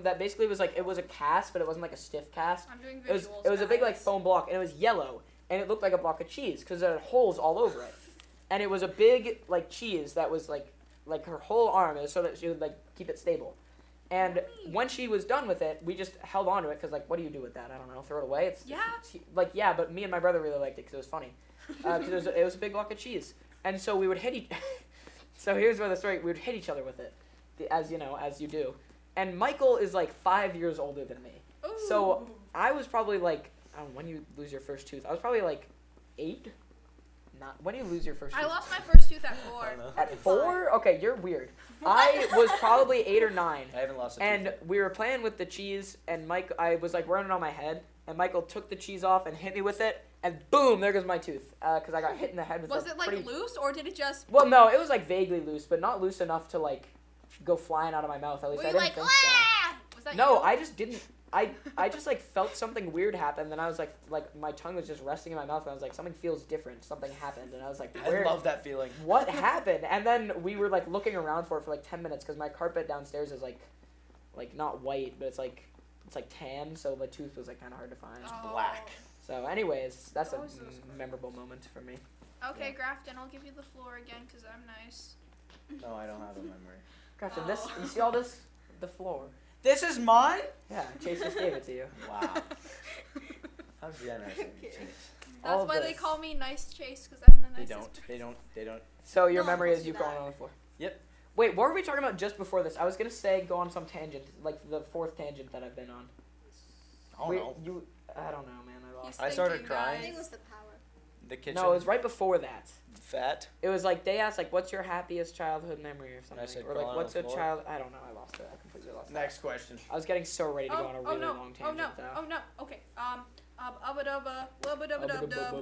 that basically was like, it was a cast, but it wasn't like a stiff cast. I'm doing It visuals. was a big like guys. foam block, and it was yellow, and it looked like a block of cheese because it had holes all over it, and it was a big like cheese that was like her whole arm, it was so that she would like keep it stable. And when she was done with it, we just held on to it because like, what do you do with that? I don't know, throw it away. It's like yeah, but me and my brother really liked it because it was funny, because it was a big block of cheese, and so we would hit each. So here's where the story: we would hit each other with it, as you do. And Michael is like 5 years older than me. Ooh. So I was probably like, I don't know, when you lose your first tooth, I was probably like 8. Not when you lose your first I tooth. lost my first tooth at 4. I don't know. At 4? Okay, you're weird. I was probably 8 or 9. I haven't lost a And tooth. we were playing with the cheese, and I was like wearing it on my head, and Michael took the cheese off and hit me with it, and boom, there goes my tooth, because I got hit in the head with Was a it like pretty... loose or did it just? Well, no, it was like vaguely loose, but not loose enough to like go flying out of my mouth. At least Were I you didn't like, think so. ah! Was that No, you? I just didn't. I just like felt something weird happen. Then I was like my tongue was just resting in my mouth, and I was like, something feels different. Something happened, and I was like, where? I love that feeling. What happened? And then we were like looking around for it for like 10 minutes because my carpet downstairs is like not white, but it's like tan, so the tooth was like kind of hard to find. Oh. Black. So, anyways, that's a Those are so memorable moment for me. Okay, Grafton, I'll give you the floor again because I'm nice. No, I don't have a memory. Grafton, Oh. this you see all this? The floor. This is mine? Yeah, Chase just gave it to you. Wow. How generous. of you, Okay. Chase. That's All why they this. call me Nice Chase because I'm the They nicest. They don't. So your No, memory don't is do you that. crawling on the floor. Yep. Wait, what were we talking about just before this? I was gonna say go on some tangent, like the 4th tangent that I've been on. I don't know. I don't know, man. I lost. I started Thinking, crying. I think it was the power. The kitchen. No, it was right before that. Fat. It was like they asked like, "What's your happiest childhood memory?" or something, said or like, crawling on "What's the a floor. child?" I don't know. I lost it. I completely lost it. Next question. I was getting so ready to go on a really no. long Oh no. tangent. Oh no. Okay. Abba-dubba, wubba-dubba-dub-dub.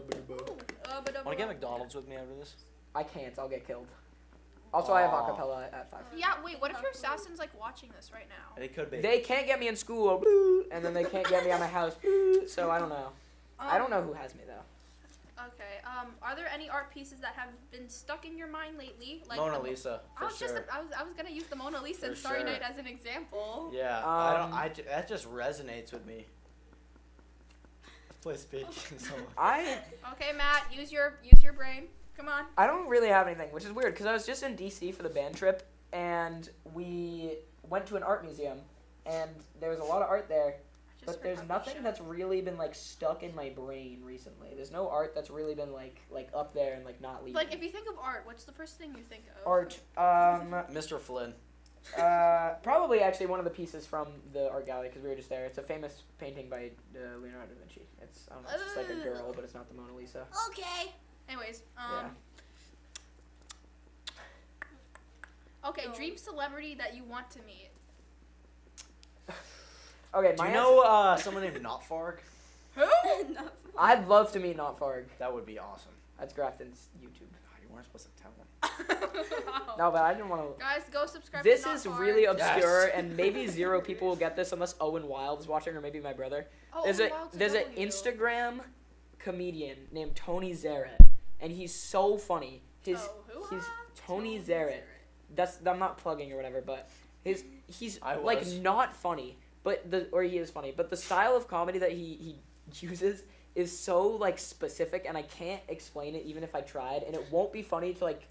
Want to get McDonald's with me after this? I can't. I'll get killed. Also, I have Aw. acapella at 5. Yeah, wait, what if your assassin's like watching this right now? They could be. They can't get me in school, boo, and then they can't get me on my house, boo, so I don't know. I don't know who has me though. Okay. Are there any art pieces that have been stuck in your mind lately? Like Mona the- Lisa, I for was sure. I was gonna use the Mona Lisa in For Starry sure. Night as an example. Yeah, that just resonates with me. Please speak. Okay, Matt, use your brain. Come on. I don't really have anything, which is weird because I was just in DC for the band trip, and we went to an art museum, and there was a lot of art there, but there's nothing that's really been like stuck in my brain recently. There's no art that's really been like up there and like not leaving. Like, if you think of art, what's the first thing you think of? Art, Mr. Flynn. probably actually one of the pieces from the art gallery because we were just there. It's a famous painting by Leonardo da Vinci. It's I don't know, it's just like a girl, but it's not the Mona Lisa. Okay. Anyways, Yeah. Okay, No. dream celebrity that you want to meet. Okay, Do my you answer- know someone named Notfarg? Who? No. I'd love to meet Notfarg. That would be awesome. That's Grafton's YouTube. Oh, you weren't supposed to tell him. No, but I didn't want to. Guys, go subscribe This to is Not really Hard. obscure, Yes. and maybe 0 people will get this unless Owen Wild is watching, or maybe my brother. Oh, There's Owen a Wilde's there's an W. Instagram comedian named Tony Zarrett, and he's so funny. He's Who? Tony Zarrett. I'm not plugging or whatever, but he's I like was. not funny, but he is funny, but the style of comedy that he uses is so like specific, and I can't explain it even if I tried, and it won't be funny to like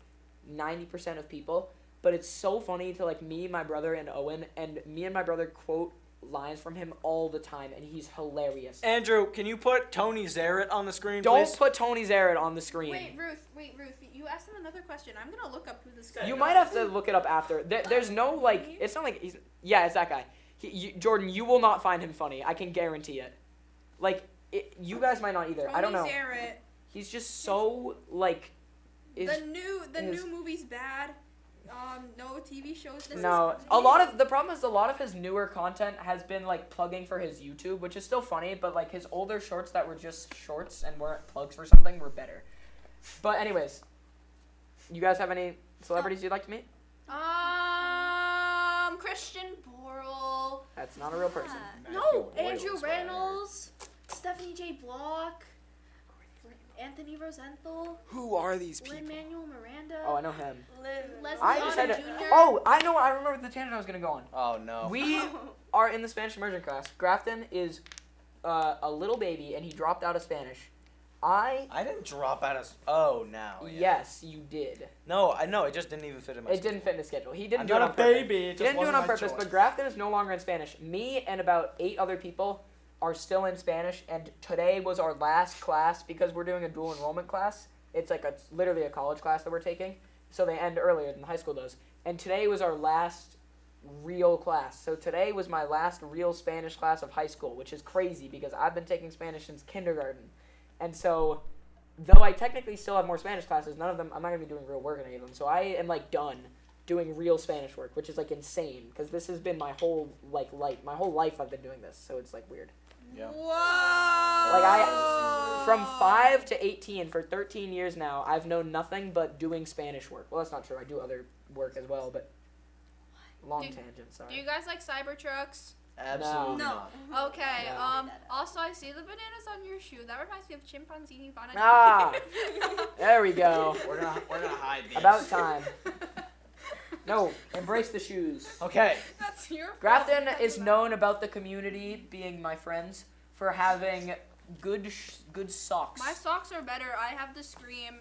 90% of people, but it's so funny to like me, my brother, and Owen, and me and my brother quote lines from him all the time, and he's hilarious. Andrew, can you put Tony Zarrett on the screen, Don't please? put Tony Zarrett on the screen. Wait, Ruth. You asked him another question. I'm gonna look up who this guy You is. might have to look it up after. There's no like. It's not like he's. Yeah, it's that guy. Jordan, you will not find him funny. I can guarantee it. Like, you guys might not either. I don't know. Tony Zarrett. He's just so like. The new his- movie's bad. No TV shows. This No, is a lot of the problem is a lot of his newer content has been like plugging for his YouTube, which is still funny, but like his older shorts that were just shorts and weren't plugs for something were better. But anyways, you guys have any celebrities you'd like to meet? Christian Borle. That's not a real person. No, Matthew Andrew Boyle's Reynolds, Stephanie J. Block, Anthony Rosenthal, Who are these people? Lin-Manuel Miranda, Oh, I know him. Leslie I just had Odom to. Jr. Oh, I know. I remember the tangent I was gonna go on. Oh, no. We are in the Spanish immersion class. Grafton is a little baby, and he dropped out of Spanish. I didn't drop out of... Oh, now. Yeah. Yes, you did. No, I know. It just didn't even fit in my It didn't fit in his schedule. He didn't I'm do it not on a purpose. baby. It He just didn't do it wasn't on my purpose, choice. but Grafton is no longer in Spanish. Me and about 8 other people are still in Spanish, and today was our last class because we're doing a dual enrollment class. It's like literally a college class that we're taking, so they end earlier than high school does. And today was our last real class. So today was my last real Spanish class of high school, which is crazy because I've been taking Spanish since kindergarten. And so, though I technically still have more Spanish classes, none of them, I'm not going to be doing real work in any of them. So I am like done doing real Spanish work, which is like insane because this has been my whole like life. My whole life I've been doing this, so it's like weird. Yeah. Whoa! Like from 5 to 18 for 13 years now, I've known nothing but doing Spanish work. Well, that's not true. I do other work as well, but long Do- tangent. Sorry. Do you guys like Cybertrucks? Absolutely No. not. Okay. Yeah. Also, I see the bananas on your shoe. That reminds me of chimpanzee banana. Ah, there we go. We're gonna hide these. About time. No, embrace the shoes. Okay. That's your fault. Grafton because is of that. known about the community, being my friends, for having good socks. My socks are better. I have the Scream.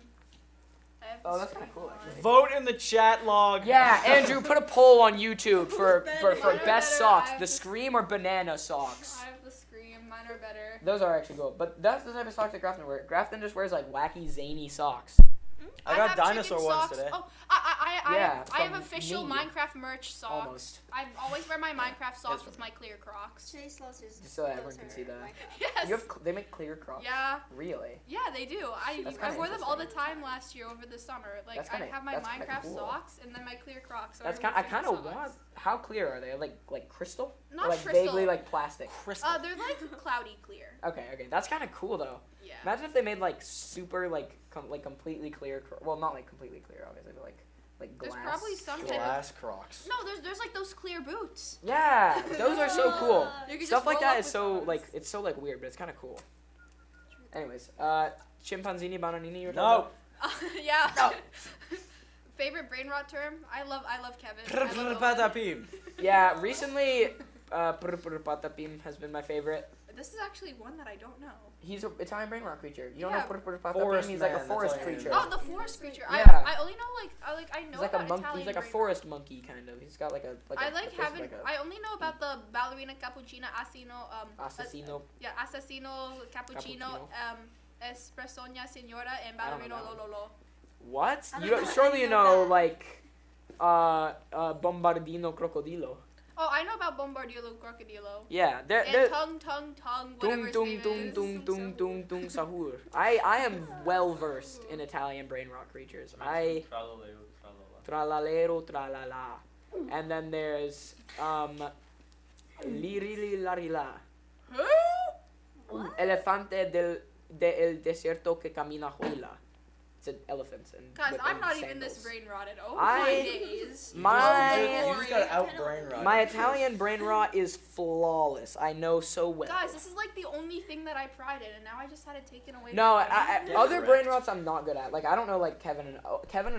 I have the Oh, that's kinda Scream cool, on. actually. Vote in the chat log. Yeah, Andrew, put a poll on YouTube for Mine are best better. socks, I have the the- Scream or banana socks. I have the Scream. Mine are better. Those are actually cool, but that's the type of socks that Grafton wears. Grafton just wears like wacky, zany socks. I got have dinosaur chicken ones socks. today. Oh, Yeah, I have from official me. Minecraft merch socks. Almost. I always wear my Minecraft socks It's with my clear Crocs. Chase loves his. Just so that everyone those can are see that. Minecraft. Yes. You have they make clear Crocs? Yeah. Really? Yeah, they do. That's I kinda wore them all the interesting. time last year over the summer. Like That's I kinda- have my that's kinda Minecraft cool. socks and then my clear Crocs. So That's everyone kind. I sees kind the of want. socks. How clear are they? Like crystal? Not or like crystal. vaguely like plastic. Crystal. They're like cloudy clear. Okay. That's kind of cool though. Yeah. Imagine if they made like super like completely clear. Well, not like completely clear, obviously, but like There's glass. probably some type of. Glass Crocs. No, there's like those clear boots. Yeah, those are so cool. You can Stuff just like roll that up is with so those. like it's so like weird, but it's kind of cool. Anyways, chimpanzini bananini. You were No. talking Yeah. No. Favorite brain rot term? I love Kevin. I love Owen. about? Yeah, recently, patapim has been my favorite. This is actually one that I don't know. He's an Italian brain rot creature. You don't Yeah. know Forest He's like a man, that's forest all I creature. know. Oh, the forest creature. Yeah. I only know I know He's like a about monkey. Italian He's like a brain forest monkey kind of. He's got like a. rot. I like a face having. like a I only know about the ballerina cappuccino assassino. Yeah, assassino cappuccino. Espressonia signora and I don't know ballerino that one. lololo. What? I don't You don't, know surely any you of know that. like, bombardino crocodilo. Oh, I know about bombardillo crocodilo. Yeah, they're And tongue, whatever tung his tung name tung is. tung tung tung tung sahur. I am well versed in Italian brain rot creatures. Tralalero tralala. And then there's lirilarila. Elefante del desierto que camina huila. It's an elephant. And Guys, with I'm in not even this sandals. brain rotted. Oh I- my days. You just got out brain rot. My Italian brain rot is flawless. I know so well. Guys, this is like the only thing that I pride in, and now I just had it taken away. No, from me. Yeah, other correct. brain rots I'm not good at. Like I don't know like Kevin and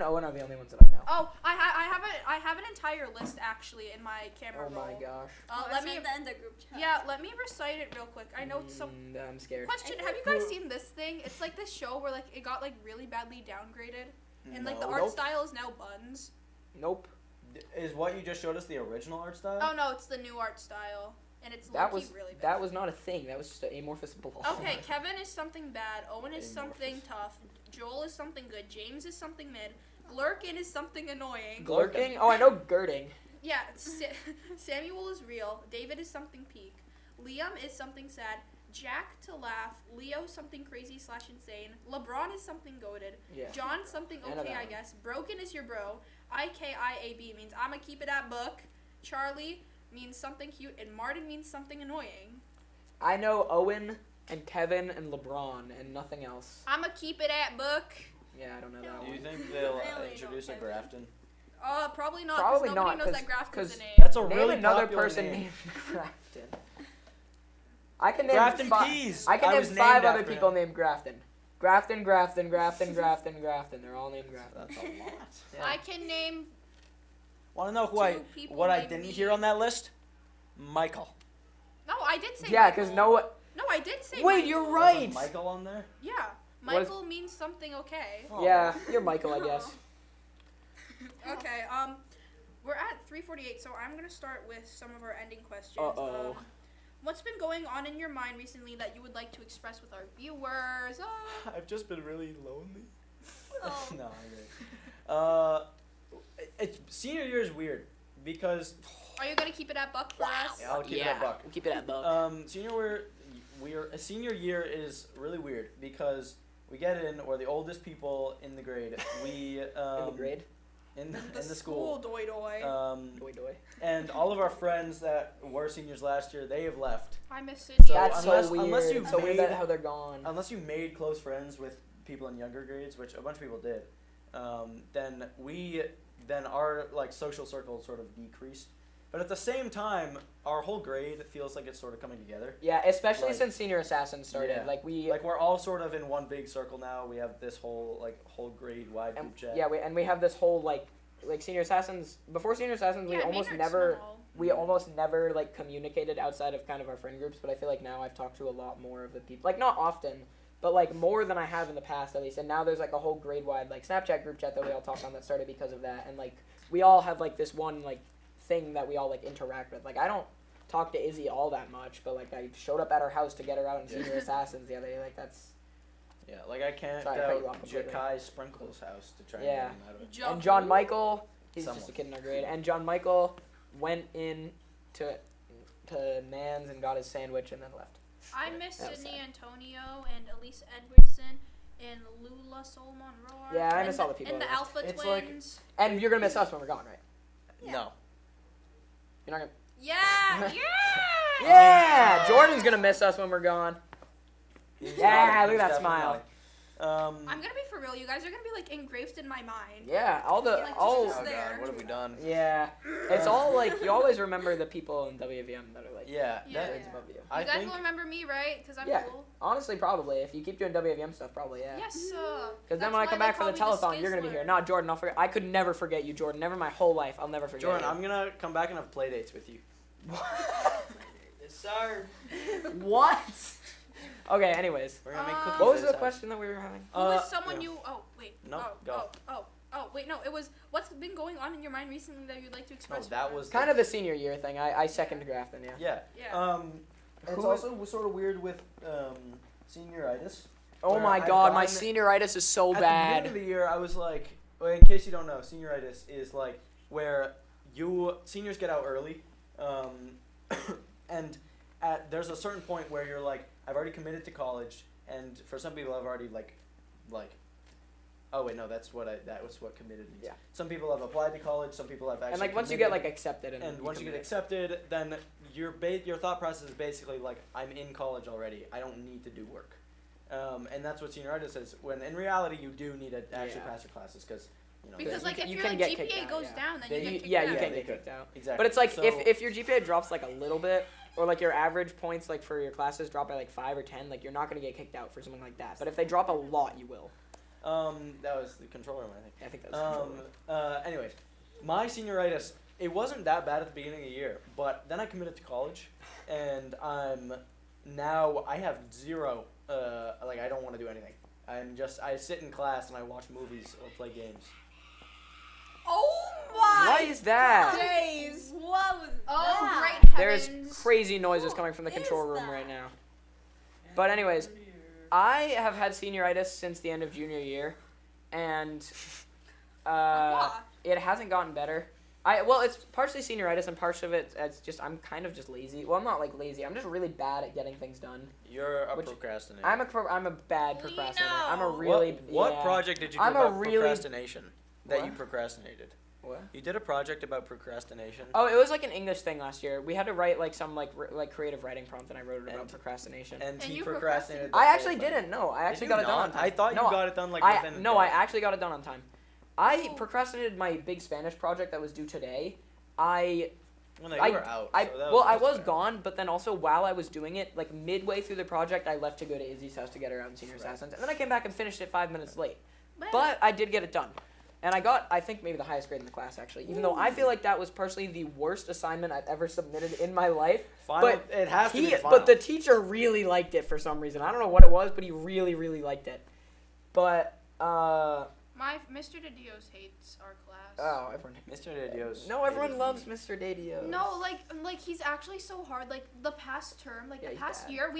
Owen are the only ones that I know. Oh, I have an entire list actually in my camera Oh my roll. gosh. Let me. that in the group chat. Yeah, let me recite it real quick. I know some. I'm scared. Question: have you guys seen this thing? It's like this show where like it got like really badly downgraded, and like the No. art Nope. style is now buns. Nope. Is what you just showed us the original art style? Oh no, it's the new art style, and it's That low-key was really bad. that was not a thing. That was just an amorphous ball. Okay, Kevin is something bad. Owen is something Amorphous. tough. Joel is something good. James is something mid. Glurkin is something annoying. Glurking? Oh, I know girding. Yeah, Samuel is real. David is something peak. Liam is something sad. Jack to laugh. Leo something crazy / insane. LeBron is something goated. Yeah. John something I know okay, that I one. guess. Broken is your bro. IKIAB means I'ma keep it at book. Charlie means something cute, and Martin means something annoying. I know Owen and Kevin and LeBron and nothing else. I'ma keep it at book. Yeah, I don't know that Do you one. think they'll I only know introduce a Kevin. Grafton? Probably not. Probably Cause nobody not, knows that 'cause- Grafton's a name. That's a Name really another popular person name. named Grafton. I can name Grafton fi- Peas. I can I name was 5 named other after people him. named Grafton. Grafton, Grafton, Grafton, Grafton, Grafton. They're all named Grafton. That's a lot. Yeah. I can name. Want to know who Two people what I named didn't me. hear on that list? Michael. No, I did say. Yeah, Michael. because no. No, I did say. Wait, Michael. you're Wasn't right. Michael on there? Yeah, What is- Michael means something okay. Oh. Yeah, you're Michael, I guess. Okay, we're at 3:48, so I'm gonna start with some of our ending questions. Uh-oh. What's been going on in your mind recently that you would like to express with our viewers? I've just been really lonely. Oh. No, it's senior year is weird because Are you gonna keep it at buck for us? Yeah, I'll keep it at buck. We'll keep it at buck. Senior year is really weird because we get in, we're the oldest people in the grade. We in the grade. in The the school. doy doy. Doi doi. And all of our friends that were seniors last year, they have left. I miss Sydney. So That's unless- so weird. unless you It's so weird made- that how they're gone. Unless you made close friends with people in younger grades, which a bunch of people did, then our like social circle sort of decreased. But at the same time, our whole grade feels like it's sort of coming together. Yeah, especially Like- since Senior Assassin started. Yeah. Like we. Like we're all sort of in one big circle now. We have this whole grade wide and, group chat. yeah, we have this whole like Senior Assassins. Before Senior Assassins, Yeah, we almost never like communicated outside of kind of our friend groups. But I feel like now I've talked to a lot more of the people. Like not often, but like more than I have in the past at least. And now there's like a whole grade wide like Snapchat group chat that we all talk on that started because of that. And like we all have like this one like thing that we all like interact with. Like I don't talk to Izzy all that much, but like I showed up at her house to get her out in Senior Assassins the other day. Like that's. Yeah, like I camped Sorry, I cut you off out completely. Jakai Sprinkle's house to try and Yeah. get him out of it. And John Michael, he's Someone. just a kid in our grade. And John Michael went in to Nan's and got his sandwich and then left. I miss That was Sydney sad. Antonio and Elise Edwardson and Lula Sol Monroe. Yeah, I and miss all the people And I the missed. Alpha It's like- Twins. And you're gonna miss us when we're gone, right? Yeah. No. You're not gonna. Yeah, yeah. Yeah, Jordan's gonna miss us when we're gone. He's Yeah, not- look at he's that smile. definitely not. I'm gonna be for real. You guys are gonna be like engraved in my mind. Yeah, all the Like, all. just Oh there. god, what have we done? Yeah, it's all like you always remember the people in WVM that are like Yeah, Yeah. that, grades above you. I You guys think will remember me, right? Because I'm Yeah. cool. Honestly, probably if you keep doing WVM stuff, probably yeah. Yes, Because then when I come back for the telethon, you're gonna be here. Not Jordan. I'll forget. I could never forget you, Jordan. Never in my whole life. I'll never forget. Jordan, you. I'm gonna come back and have play dates with you. Yes, sir. What? Okay. Anyways, We're gonna make cookies. what was this the time. question that we were having? Who was someone yeah. you? Oh wait. No, Oh, go. wait. No, it was. What's been going on in your mind recently that you'd like to No, express? with that us? was Kind of the senior year thing. I second Grafton. Yeah. Yeah. Yeah. It's Who- also sort of weird with senioritis. Oh Where my I've God, my gotten- senioritis is so At bad. the beginning of the year, I was like, well, in case you don't know, senioritis is like where seniors get out early, and there's a certain point where you're like, I've already committed to college, and for some people, I've already like, oh wait, no, that was what committed means. Yeah. Some people have applied to college, some people have actually. And like once you committed. get like accepted And once you get commit. accepted, then your thought process is basically like, I'm in college already. I don't need to do work. And that's what senioritis is. When in reality, you do need to actually Yeah. pass your classes because Because you like can- if you your can get kicked GPA out, goes yeah. down, then They- you get kicked Yeah, out. you Yeah, can't they get kicked out. exactly. But it's like So- if your GPA drops like a little bit, or like your average points like for your classes drop by like 5 or 10, like you're not gonna get kicked out for something like that. But if they drop a lot, you will. that was the control room, I think. I think that's. Anyways, my senioritis, it wasn't that bad at the beginning of the year, but then I committed to college, and I have zero, like I don't want to do anything. I sit in class and I watch movies or play games. Oh my! What is that? Days. What was Oh that? great There's heavens! crazy noises What coming from the is control room that? right now. But anyways, I have had senioritis since the end of junior year, and Why? it hasn't gotten better. Well, it's partially senioritis and part of it's just I'm kind of just lazy. Well, I'm not like lazy. I'm just really bad at getting things done. You're a Which- procrastinator. I'm a bad procrastinator. I'm a Lino. really What yeah. project did you do I'm a about really- procrastination that you What? procrastinated? What? You did a project about procrastination. Oh, it was like an English thing last year. We had to write like some like creative writing prompt, and I wrote it about And- procrastination. And he you procrastinated. I the actually whole thing. didn't. No, I Did actually you got it done on not? time. I thought No, you got it done like I within. a no, day. I actually got it done on time. I Oh. procrastinated my big Spanish project that was due today. Well, no, you were out. So that I that's was fair. gone, but then also while I was doing it, like midway through the project, I left to go to Izzy's house to get her out in Senior Right. Assassins, and then I came back and finished it 5 minutes late. Well, But I did get it done. And I got, I think, maybe the highest grade in the class, actually. Even though I feel like that was personally the worst assignment I've ever submitted in my life. Final, but it has to be the final. But the teacher really liked it for some reason. I don't know what it was, but he really, really liked it. But, my Mr. De Dios hates our class. oh, everyone. Mr. De Dios. No, everyone hated loves me. Mr. Dadio. No, like he's actually so hard. Like the past term, like Yeah, the he's past bad. year,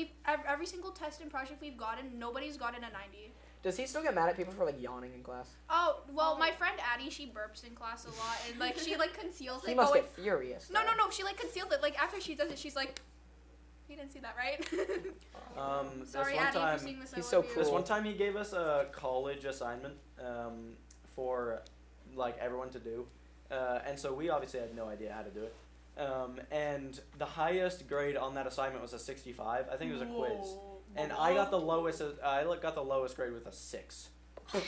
every single test and project we've gotten, nobody's gotten a 90. Does he still get mad at people for, like, yawning in class? Oh well, my friend Addie, she burps in class a lot, and like she like conceals He it. must going, get furious. no, though. no, no, she like conceals it. Like after she does it, she's like, "You didn't see that, right?" This Sorry, one Addie, time, if you're seeing this. I he's love so you. cool. This one time he gave us a college assignment for like everyone to do, and so we obviously had no idea how to do it. And the highest grade on that assignment was a 65. I think it was a quiz, Whoa. and I got the lowest. I got the lowest grade with a 6. Woo!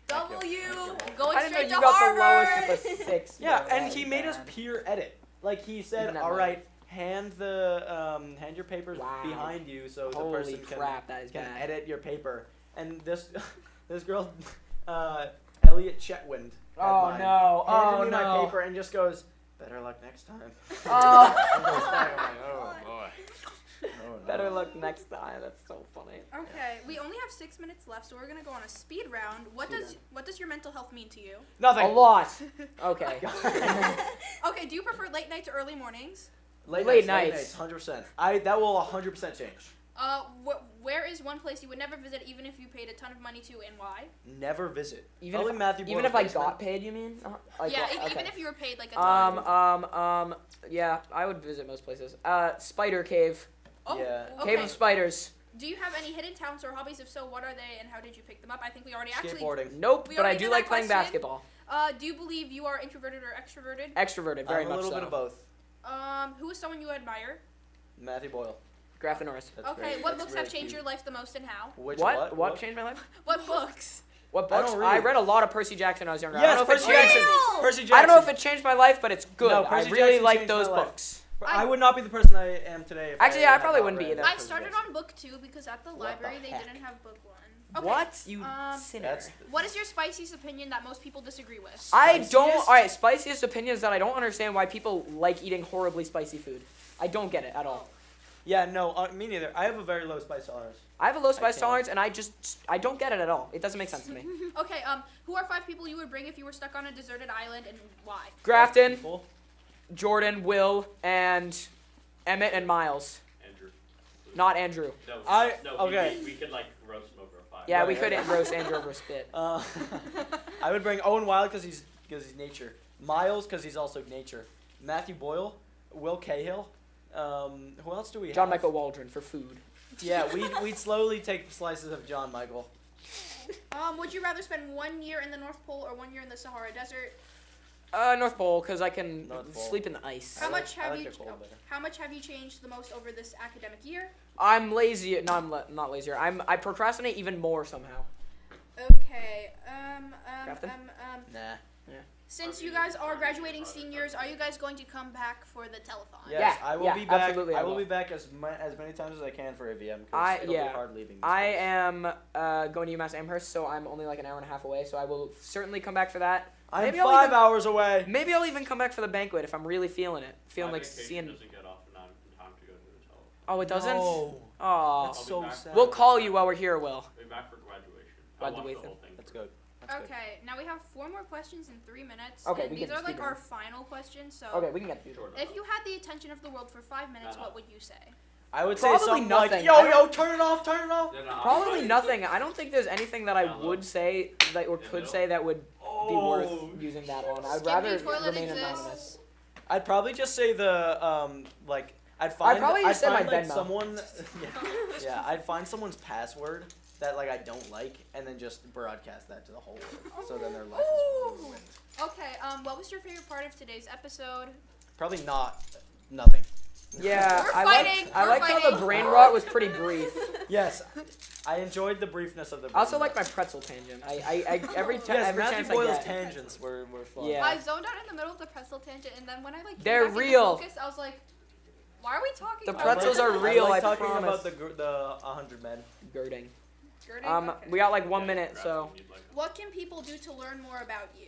W going I didn't know straight you to got Harvard. the lowest with a 6. Yeah, bro. and That he is made us bad. peer edit. Like he said, Even at all night. right, hand your papers Wow. behind you so the Holy person crap, that is can bad. edit your paper. And this girl, Elliot Chetwynd, had Oh mine, no! handed Oh me my no! paper and just goes, "Better luck next time." Oh. And goes back. I'm like, oh boy. Oh, no. Better luck next time. That's so funny. Okay, we only have 6 minutes left, so we're gonna go on a speed round. What does your mental health mean to you? Nothing. A lot. Okay. Okay, do you prefer late nights or early mornings? Late nights. 100%. That will 100% change. Where is one place you would never visit even if you paid a ton of money to, and why? Never visit. Even Probably if, Matthew even Boyle's if I basement. got paid, you mean? Like, Yeah, okay. even if you were paid like a ton. Yeah, I would visit most places. Spider Cave. Oh, Yeah. okay. Cave of Spiders. Do you have any hidden talents or hobbies? If so, what are they, and how did you pick them up? I think we already actually. Skateboarding. Nope, We but I already do did like that playing question. basketball. Do you believe you are introverted or extroverted? Extroverted, very I'm much a little so. bit of both. Who is someone you admire? Matthew Boyle. Grafton Norris. That's Okay, great. what That's books have really changed cute. your life the most, and how? Which What changed my life? What books? What I books? don't I read. read a lot of Percy Jackson when I was younger. I Yes, don't know if Percy it changed- Jackson. Wow. Percy Jackson. I don't know if it changed my life, but it's good. No, I Percy really Jackson like changed those my life. books. I would not be the person I am today. If Actually, yeah, I had probably not wouldn't be read either. I Percy started Jackson. on book 2 because at the What library the they heck? didn't have book 1. Okay. What? You sinner. That's What is your spiciest opinion that most people disagree with? I don't. Spiciest? Alright, spiciest opinion is that I don't understand why people like eating horribly spicy food. I don't get it at all. Yeah, no, me neither. I have a very low spice tolerance. I have a low spice can't. tolerance, and I don't get it at all. It doesn't make sense to me. Okay, who are 5 people you would bring if you were stuck on a deserted island, and why? Grafton, People? Jordan, Will, and Emmett and Miles. Andrew. Not Andrew. No, Okay. we could like roast him over a fire. Yeah, Right, we right. couldn't roast Andrew over a spit. I would bring Owen Wilde because he's nature. Miles because he's also nature. Matthew Boyle, Will Cahill. Who else do we have? John Michael Waldron for food. Yeah, we'd slowly take slices of John Michael. Would you rather spend 1 year in the North Pole or 1 year in the Sahara Desert? North Pole, because I can North Pole. sleep in the ice. How much have like you? the cold better. How much have you changed the most over this academic year? I'm lazy. No, I'm not lazier. I procrastinate even more somehow. Okay. Grafton? Nah. Since you guys are graduating seniors, are you guys going to come back for the telethon? Yes, Yeah, I will yeah, be back. absolutely I I will will. be back as many times as I can for AVM. I- It'll yeah. be hard leaving. This I place. am going to UMass Amherst, so I'm only like an hour and a half away. So I will certainly come back for that. I'm Maybe I'll 5 even- hours away. Maybe I'll even come back for the banquet if I'm really feeling it. Feeling My like vacation seeing. doesn't get off in time to go to the hotel. Oh, it doesn't. No. Aw. That's I'll be so back. sad. We'll call you while we're here, Will. We'll be back for graduation. I'll watch the Graduation. whole thing. That's for- good. That's good. Okay, now we have 4 more questions in 3 minutes. Okay, and we these can are like speed our run. final questions. So, Okay, we can get through. Sure. if you had the attention of the world for 5 minutes, No. what would you say? I would say Probably something nothing. like, I yo, turn it off, turn it off. Then I'll- Probably nothing. I don't think there's anything that I Download. would say that or Yeah, could no. say that would be Oh. worth using that on. I'd Skippy rather toilet remain exists. anonymous. I'd probably just say the like I'd find probably just say find my like Venmo. someone yeah, I'd find someone's password that like I don't like and then just broadcast that to the whole world. So then their life is ruined. Okay, what was your favorite part of today's episode? Probably nothing. Yeah, We're I fighting, like. I we're like how the fighting. brain rot was pretty brief. Yes, I enjoyed the briefness of the. I also like my pretzel tangent. Every Yes, every Matthew chance Boyle's I get. tangents were fun. Yeah. I zoned out in the middle of the pretzel tangent, and then when I like came They're back into real. focus, I was like, "Why are we talking The about pretzels this?" are real, I like I talking promise. about the 100 men. Girding. Girding? Okay. We got like 1 Yeah, minute, Grafton, so. you'd like it. What can people do to learn more about you?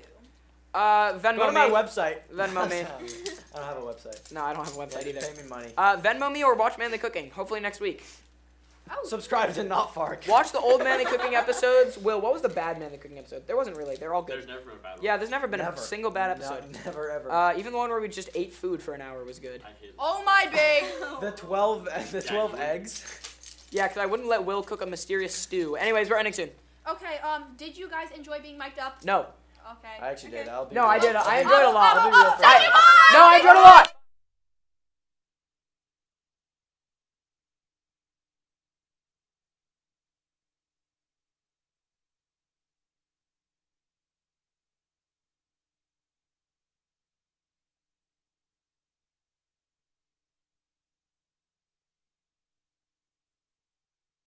Venmo Go to me. my website. Venmo me. I don't have a website. No, I don't have a website either. Pay me money. Venmo me or watch Manly Cooking. Hopefully next week. Oh, Subscribe to Not Fark. Watch the old Manly Cooking episodes. Will, what was the bad Manly Cooking episode? There wasn't really. They're all good. There's never a bad one. Yeah, there's never been Never. a single bad No, episode. never ever. Even the one where we just ate food for an hour was good. I hate it. oh my big. The 12 eggs. Yeah, because I wouldn't let Will cook a mysterious stew. Anyways, we're ending soon. Okay, did you guys enjoy being mic'd up? No. Okay. I actually did. okay. I'll be No, I real. did. I enjoyed a lot. I'll be real Second friendly. one! No, I enjoyed a lot.